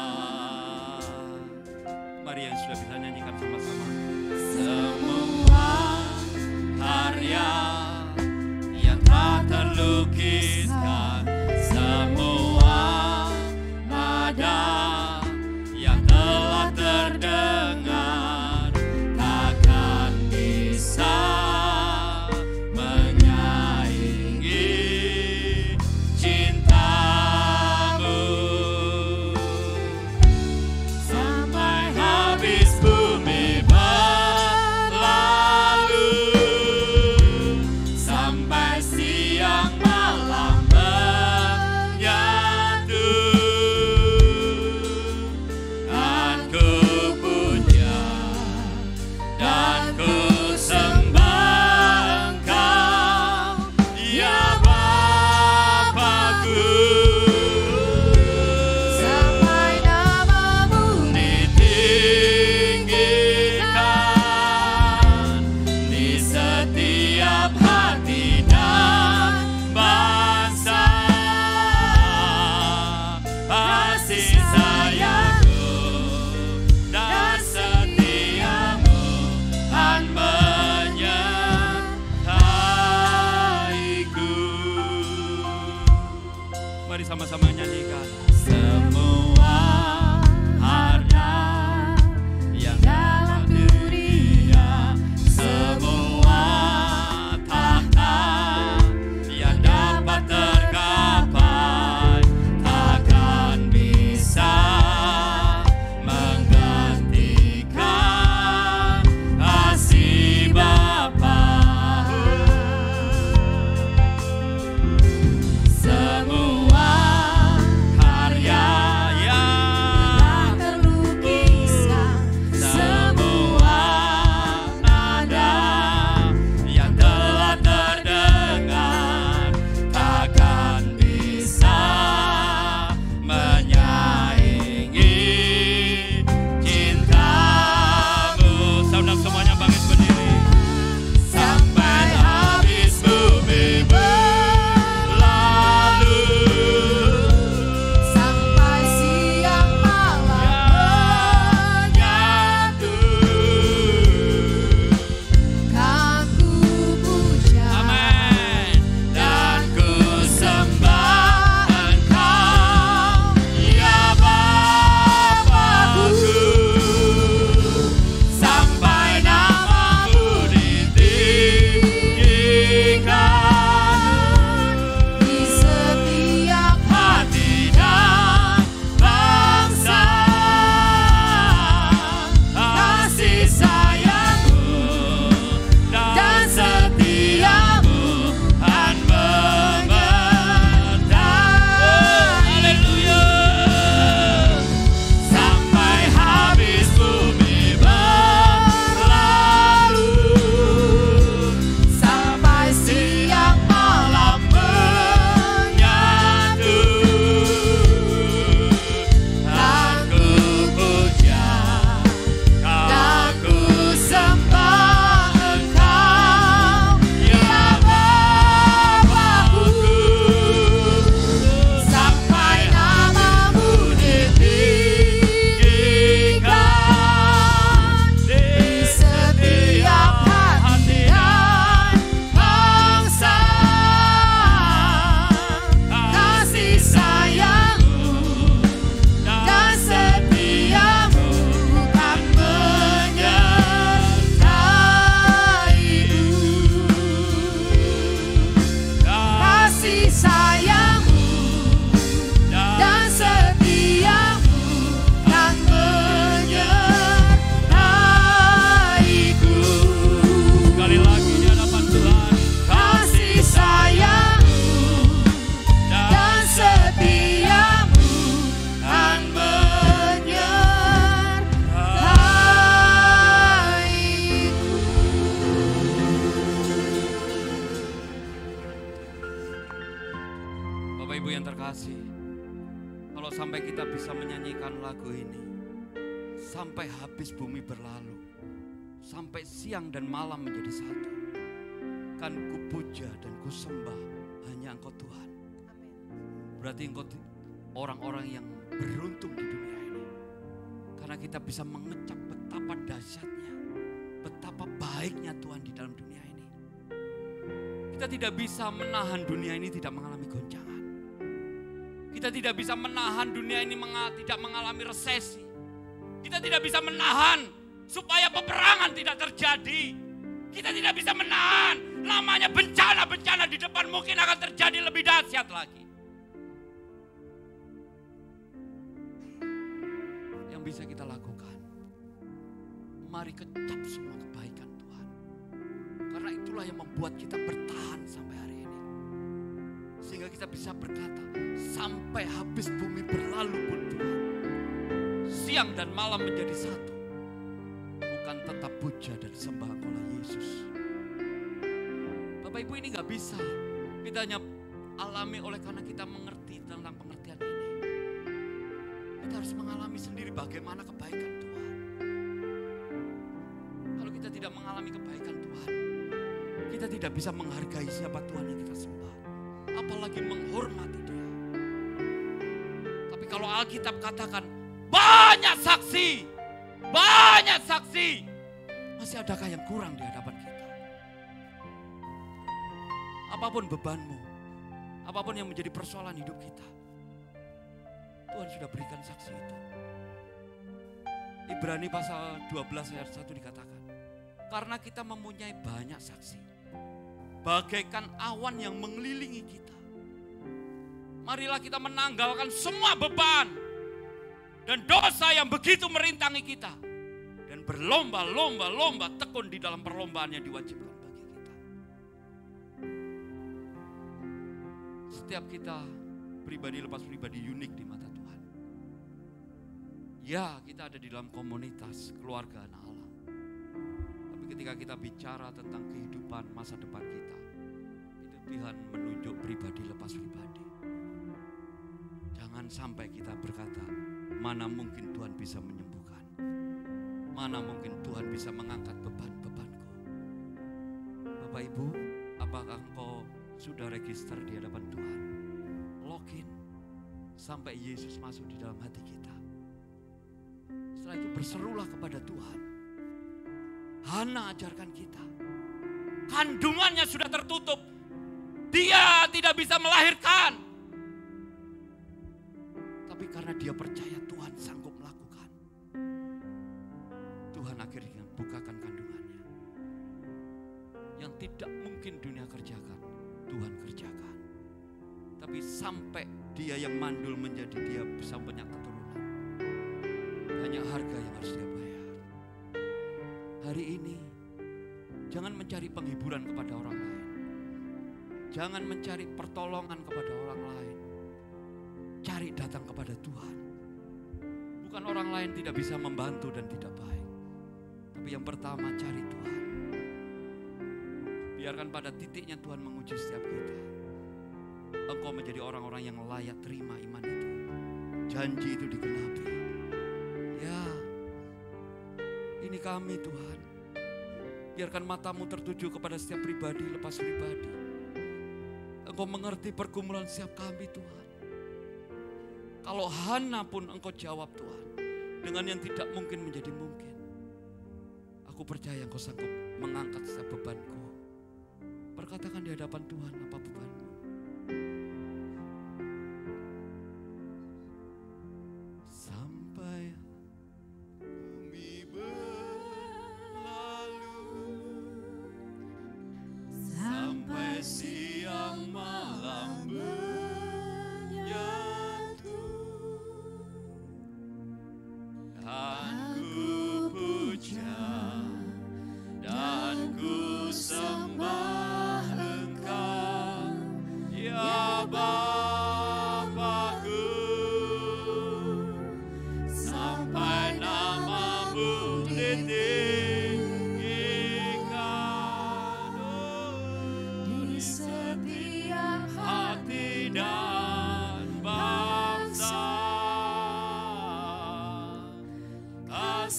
Mari yang sudah bisa nyanyikan sama-sama. Semua karya yang tak terlukiskan, semua nada yang telah terdengar takkan bisa menyaingi cintamu. Sampai habis bumi berlalu, sampai siang malam menyatu, aku puja dan ku sembah Engkau, ya Bapakku. Sampai namamu ditinggikan di setiap hati dan bangsa. Kasih sayangmu dan setiamu kan menyertaiku. Mari sama-sama nyanyikan. Semua harta yang dalam dunia, semua tahta yang dapat tergapai takkan bisa menggantikan kasih Bapa. Semua karya kasih kalau sampai kita bisa menyanyikan lagu ini. Sampai habis bumi berlalu, sampai siang dan malam menjadi satu. Kan kupuja dan kusembah hanya Engkau Tuhan. Berarti Engkau orang-orang yang beruntung di dunia ini. Karena kita bisa mengecap betapa dahsyatnya, betapa baiknya Tuhan di dalam dunia ini. Kita tidak bisa menahan dunia ini tidak mengalami goncangan. Kita tidak bisa menahan dunia ini tidak mengalami resesi. Kita tidak bisa menahan supaya peperangan tidak terjadi. Kita tidak bisa menahan namanya bencana-bencana di depan mungkin akan terjadi lebih dahsyat lagi. Yang bisa kita lakukan, mari kecap semua kebaikan Tuhan. Karena itulah yang membuat kita bertahan sampai hari ini. Sehingga kita bisa berkata, sampai habis bumi berlalu pun Tuhan, siang dan malam menjadi satu. Bukan tetap puja dan sembah Engkaulah Yesus. Bapak Ibu, ini gak bisa kita hanya alami oleh karena kita mengerti tentang pengertian ini. Kita harus mengalami sendiri bagaimana kebaikan Tuhan. Kalau kita tidak mengalami kebaikan Tuhan, kita tidak bisa menghargai siapa Tuhan yang kita sembah, apalagi menghormati Dia. Tapi kalau Alkitab katakan banyak saksi, masih adakah yang kurang di hadapan kita? Apapun bebanmu, apapun yang menjadi persoalan hidup kita, Tuhan sudah berikan saksi itu. Ibrani pasal 12 ayat 1 dikatakan, karena kita mempunyai banyak saksi, bagaikan awan yang mengelilingi kita. Marilah kita menanggalkan semua beban dan dosa yang begitu merintangi kita, dan berlomba-lomba tekun di dalam perlombaan yang diwajibkan bagi kita. Setiap kita pribadi lepas pribadi unik di mata Tuhan. Ya, kita ada di dalam komunitas keluarga anak Allah. Tapi ketika kita bicara tentang kehidupan masa depan kita, itu Tuhan menunjuk pribadi lepas pribadi. Jangan sampai kita berkata, mana mungkin Tuhan bisa menyembuhkan, mana mungkin Tuhan bisa mengangkat beban-bebanku. Bapak Ibu, apakah engkau sudah register di hadapan Tuhan? Login sampai Yesus masuk di dalam hati kita. Setelah itu berserulah kepada Tuhan. Hana ajarkan kita, kandungannya sudah tertutup, dia tidak bisa melahirkan. Tapi karena dia percaya Tuhan sanggup melakukan, Tuhan akhirnya bukakan kandungannya. Yang tidak mungkin dunia kerjakan, Tuhan kerjakan. Tapi sampai dia yang mandul menjadi dia bisa punya keturunan, banyak harga yang harus dia bayar. Hari ini jangan mencari penghiburan kepada orang lain, jangan mencari pertolongan kepada orang lain. Cari datang kepada Tuhan. Bukan orang lain tidak bisa membantu dan tidak baik, tapi yang pertama cari Tuhan. Biarkan pada titiknya Tuhan menguji setiap kita. Engkau menjadi orang-orang yang layak terima iman itu. Janji itu digenapi. Ya, ini kami Tuhan. Biarkan matamu tertuju kepada setiap pribadi lepas pribadi. Engkau mengerti pergumulan setiap kami Tuhan. Kalau Hana pun Engkau jawab Tuhan dengan yang tidak mungkin menjadi mungkin. Aku percaya Engkau sanggup mengangkat setiap bebanku. Perkatakan di hadapan Tuhan apa bebanmu. Sampai bumi berlalu, sampai siang malam menyatu, dan ku puja dan ku sembah Engkau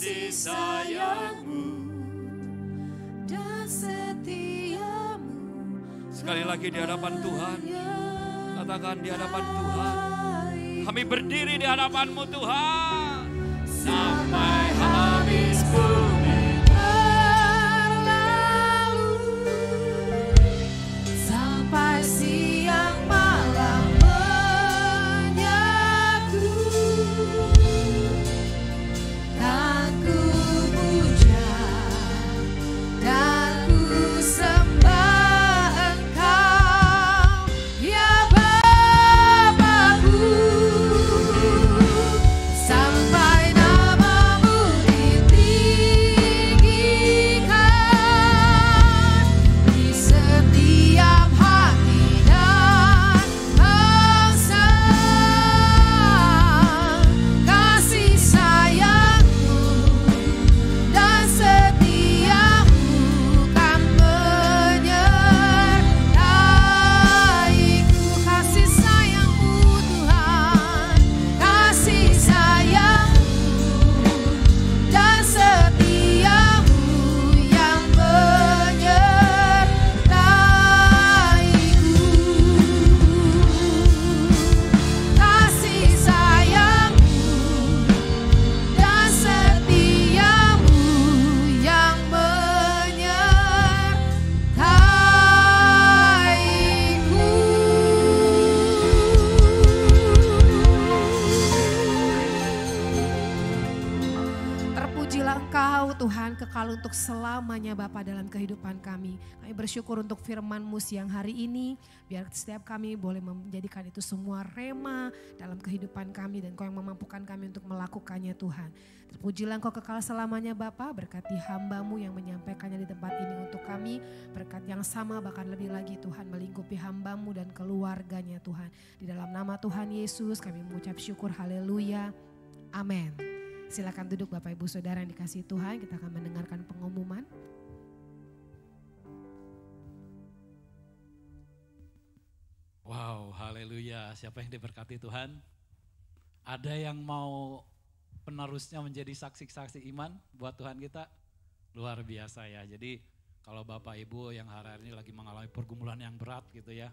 kasih sayang-Mu dan setiamu. Sekali lagi di hadapan Tuhan, katakan di hadapan Tuhan, kami berdiri di hadapan-Mu Tuhan. Sampai habis bumi berlalu, sampai siang malam menyatu, kan ku puja dan ku sembah Engkau, ya Bapa-Ku. Sampai namamu ditinggikan di setiap hati dan bangsa, kasih sayang-Mu dan setiamu kan menyertaiku. Kasih sayang-Mu Tuhan, kasih sayang-Mu dan setiamu yang menyertaiku. Kasih sayang-Mu dan setiamu yang menyertaiku. Terpujilah Engkau Tuhan, kekal untuk selamanya Bapa dalam kehidupan kami. Kami bersyukur untuk firman-Mu siang hari ini. Biar setiap kami boleh menjadikan itu semua rema dalam kehidupan kami. Dan Engkau yang memampukan kami untuk melakukannya Tuhan. Terpujilah Engkau kekal selamanya Bapa. Berkati hamba-Mu yang menyampaikannya di tempat ini untuk kami. Berkat yang sama bahkan lebih lagi Tuhan melingkupi hamba-Mu dan keluarganya Tuhan. Di dalam nama Tuhan Yesus kami mengucap syukur, haleluya, amin. Silakan duduk Bapak Ibu Saudara yang dikasihi Tuhan, kita akan mendengarkan pengumuman. Wow, haleluya. Siapa yang diberkati Tuhan? Ada yang mau penerusnya menjadi saksi-saksi iman buat Tuhan kita? Luar biasa ya. Jadi kalau Bapak Ibu yang hari ini lagi mengalami pergumulan yang berat gitu ya.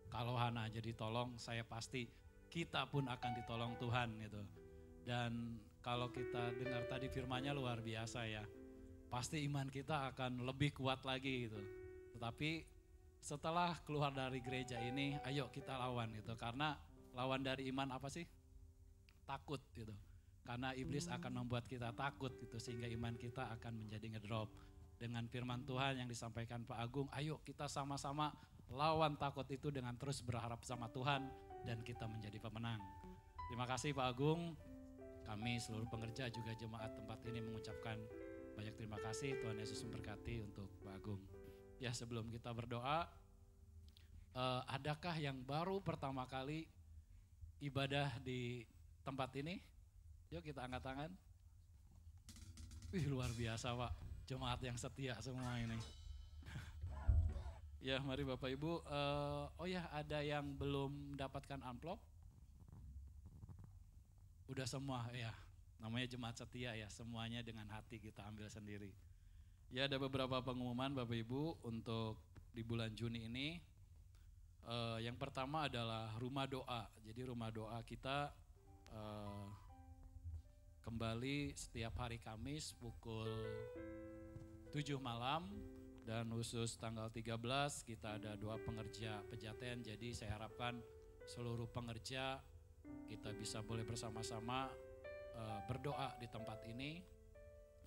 Kalau Hana aja ditolong, saya pasti kita pun akan ditolong Tuhan gitu. Dan kalau kita dengar tadi firman-Nya luar biasa ya. Pasti iman kita akan lebih kuat lagi gitu. Tetapi setelah keluar dari gereja ini, ayo kita lawan gitu. Karena lawan dari iman apa sih? Takut gitu. Karena iblis akan membuat kita takut gitu. Sehingga iman kita akan menjadi ngedrop. Dengan firman Tuhan yang disampaikan Pak Agung, ayo kita sama-sama lawan takut itu dengan terus berharap sama Tuhan. Dan kita menjadi pemenang. Terima kasih Pak Agung. Kami seluruh pengerja juga jemaat tempat ini mengucapkan banyak terima kasih. Tuhan Yesus memberkati untuk Pak Agung. Ya sebelum kita berdoa, adakah yang baru pertama kali ibadah di tempat ini? Yuk kita angkat tangan. Wih luar biasa Pak, jemaat yang setia semua ini. Ya mari Bapak Ibu, oh ya ada yang belum mendapatkan amplop? Udah semua ya, namanya jemaat setia ya, semuanya dengan hati kita ambil sendiri. Ya ada beberapa pengumuman Bapak Ibu untuk di bulan Juni ini. Yang pertama adalah rumah doa. Jadi rumah doa kita kembali setiap hari Kamis pukul 7 malam. Dan khusus tanggal 13 kita ada doa pengerja pejaten. Jadi saya harapkan seluruh pengerja kita bisa boleh bersama-sama berdoa di tempat ini.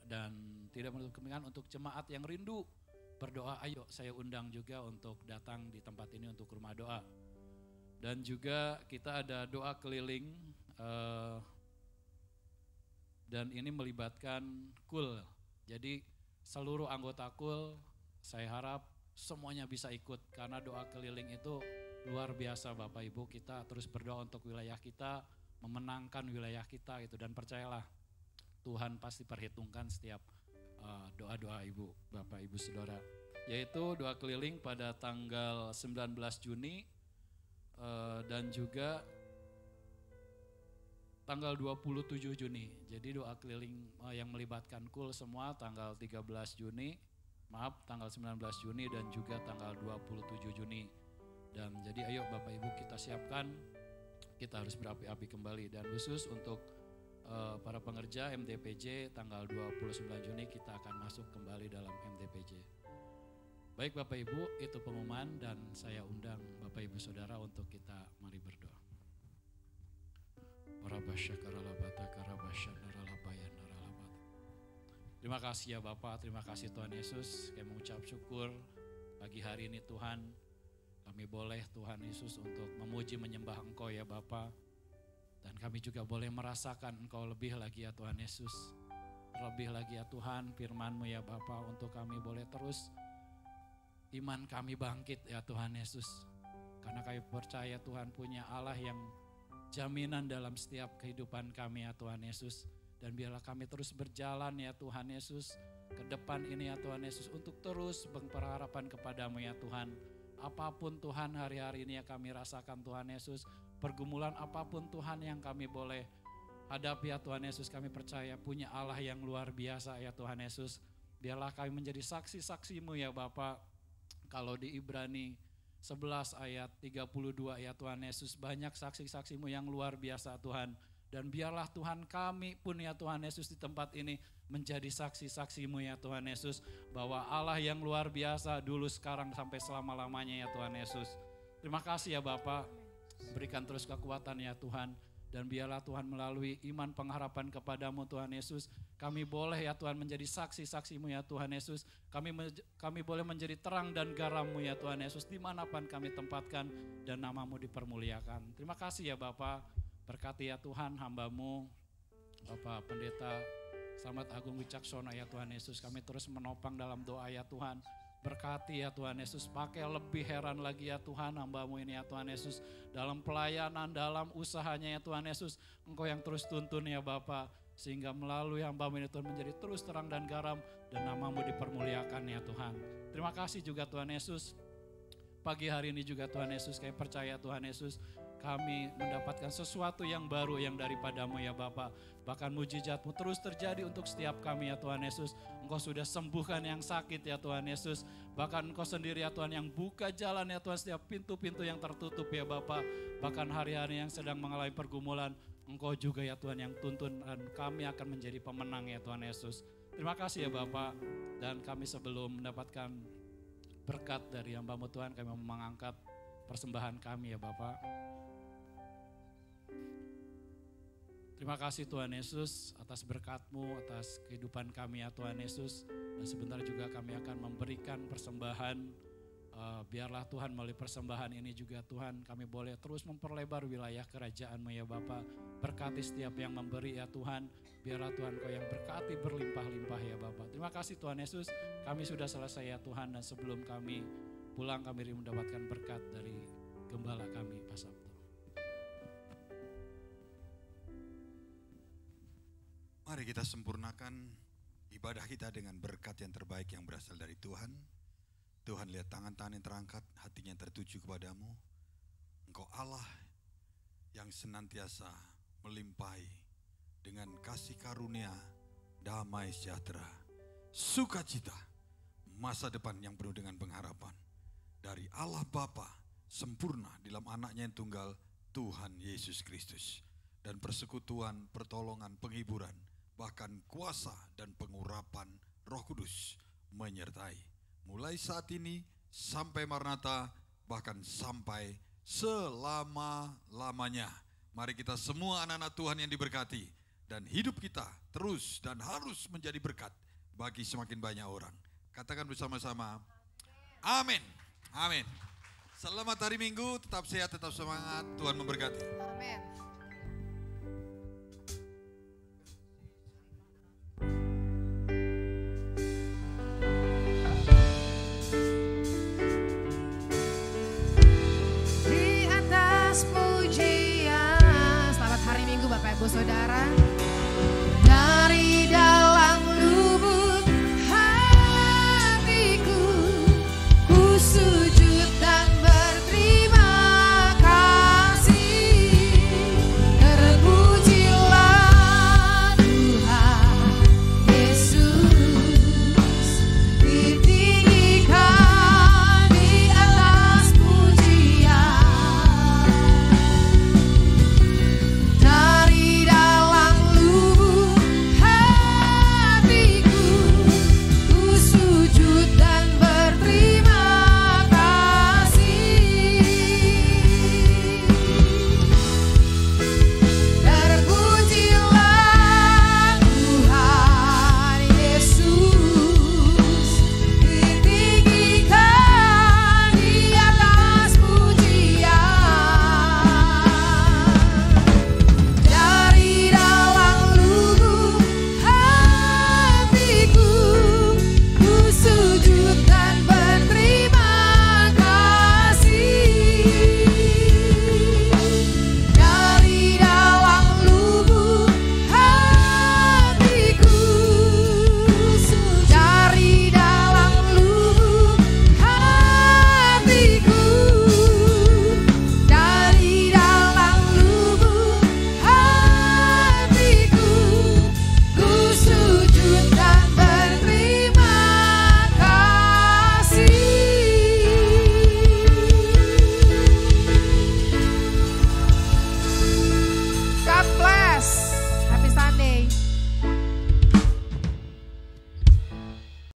Dan tidak menutup kemungkinan untuk jemaat yang rindu berdoa, ayo saya undang juga untuk datang di tempat ini untuk rumah doa. Dan juga kita ada doa keliling dan ini melibatkan KUL. Jadi seluruh anggota KUL saya harap semuanya bisa ikut karena doa keliling itu luar biasa Bapak Ibu. Kita terus berdoa untuk wilayah kita, memenangkan wilayah kita gitu. Dan percayalah Tuhan pasti perhitungkan setiap doa-doa Ibu, Bapak Ibu Saudara. Yaitu doa keliling pada tanggal 19 Juni dan juga tanggal 27 Juni. Jadi doa keliling yang melibatkan KUL semua tanggal 13 Juni, tanggal 19 Juni dan juga tanggal 27 Juni. Dan jadi ayo Bapak Ibu kita siapkan, kita harus berapi-api kembali. Dan khusus untuk para pengerja MDPJ tanggal 29 Juni kita akan masuk kembali dalam MDPJ. Baik Bapak Ibu, itu pengumuman dan saya undang Bapak Ibu Saudara untuk kita mari berdoa. Terima kasih ya Bapak, terima kasih Tuhan Yesus. Kami mengucap syukur pagi hari ini Tuhan. Kami boleh Tuhan Yesus untuk memuji menyembah Engkau ya Bapak. Dan kami juga boleh merasakan Engkau lebih lagi ya Tuhan Yesus. Lebih lagi ya Tuhan firman-Mu ya Bapak, untuk kami boleh terus iman kami bangkit ya Tuhan Yesus. Karena kami percaya Tuhan punya Allah yang jaminan dalam setiap kehidupan kami ya Tuhan Yesus. Dan biarlah kami terus berjalan ya Tuhan Yesus ke depan ini ya Tuhan Yesus, untuk terus berpengharapan kepadamu ya Tuhan. Apapun Tuhan hari-hari ini yang kami rasakan Tuhan Yesus, pergumulan apapun Tuhan yang kami boleh hadapi ya Tuhan Yesus, kami percaya punya Allah yang luar biasa ya Tuhan Yesus. Biarlah kami menjadi saksi-saksi-Mu ya Bapak. Kalau di Ibrani 11 ayat 32 ya Tuhan Yesus, banyak saksi-saksi-Mu yang luar biasa Tuhan. Dan biarlah Tuhan kami pun ya Tuhan Yesus di tempat ini menjadi saksi-saksi-Mu ya Tuhan Yesus, bahwa Allah yang luar biasa dulu, sekarang, sampai selama-lamanya ya Tuhan Yesus. Terima kasih ya Bapak, berikan terus kekuatan ya Tuhan. Dan biarlah Tuhan melalui iman pengharapan kepadamu Tuhan Yesus, kami boleh ya Tuhan menjadi saksi-saksi-Mu ya Tuhan Yesus. Kami boleh menjadi terang dan garam-Mu ya Tuhan Yesus, dimanapun kami tempatkan, dan nama-Mu dipermuliakan. Terima kasih ya Bapak, berkati ya Tuhan hamba-Mu, Bapak Pendeta Slamet Agung Wicaksono ya Tuhan Yesus. Kami terus menopang dalam doa ya Tuhan. Berkati ya Tuhan Yesus, pakai lebih heran lagi ya Tuhan hamba-Mu ini ya Tuhan Yesus. Dalam pelayanan, dalam usahanya ya Tuhan Yesus, Engkau yang terus tuntun ya Bapak. Sehingga melalui hamba-Mu ini Tuhan menjadi terus terang dan garam, dan nama-Mu dipermuliakan ya Tuhan. Terima kasih juga Tuhan Yesus. Pagi hari ini juga Tuhan Yesus, kami percaya Tuhan Yesus, kami mendapatkan sesuatu yang baru yang daripada-Mu ya Bapa. Bahkan mujizat-Mu terus terjadi untuk setiap kami ya Tuhan Yesus. Engkau sudah sembuhkan yang sakit ya Tuhan Yesus. Bahkan Engkau sendiri ya Tuhan yang buka jalan ya Tuhan, setiap pintu-pintu yang tertutup ya Bapa. Bahkan hari-hari yang sedang mengalami pergumulan, Engkau juga ya Tuhan yang tuntun, dan kami akan menjadi pemenang ya Tuhan Yesus. Terima kasih ya Bapa. Dan kami sebelum mendapatkan berkat dari hamba-Mu Tuhan, kami mengangkat persembahan kami ya Bapak. Terima kasih Tuhan Yesus atas berkat-Mu, atas kehidupan kami ya Tuhan Yesus. Dan sebentar juga kami akan memberikan persembahan. Biarlah Tuhan melalui persembahan ini juga Tuhan kami boleh terus memperlebar wilayah kerajaan-Mu ya Bapa. Berkati setiap yang memberi ya Tuhan. Biarlah Tuhan Kau yang berkati berlimpah-limpah ya Bapa. Terima kasih Tuhan Yesus, kami sudah selesai ya Tuhan. Dan sebelum kami pulang, kami mendapatkan berkat dari gembala kami Pak Sabto. Mari kita sempurnakan ibadah kita dengan berkat yang terbaik yang berasal dari Tuhan. Tuhan, lihat tangan-tangan yang terangkat, hatinya yang tertuju kepadamu. Engkau Allah yang senantiasa melimpahi dengan kasih karunia, damai sejahtera, sukacita, masa depan yang penuh dengan pengharapan. Dari Allah Bapa sempurna dalam anaknya yang tunggal, Tuhan Yesus Kristus. Dan persekutuan, pertolongan, penghiburan, bahkan kuasa dan pengurapan Roh Kudus menyertai mulai saat ini sampai Maranatha, bahkan sampai selama-lamanya. Mari kita semua anak-anak Tuhan yang diberkati, dan hidup kita terus dan harus menjadi berkat bagi semakin banyak orang. Katakan bersama-sama, amin, amin. Selamat hari Minggu, tetap sehat, tetap semangat, Tuhan memberkati. Amin. Di atas pujian, selamat hari Minggu Bapak Ibu Saudara.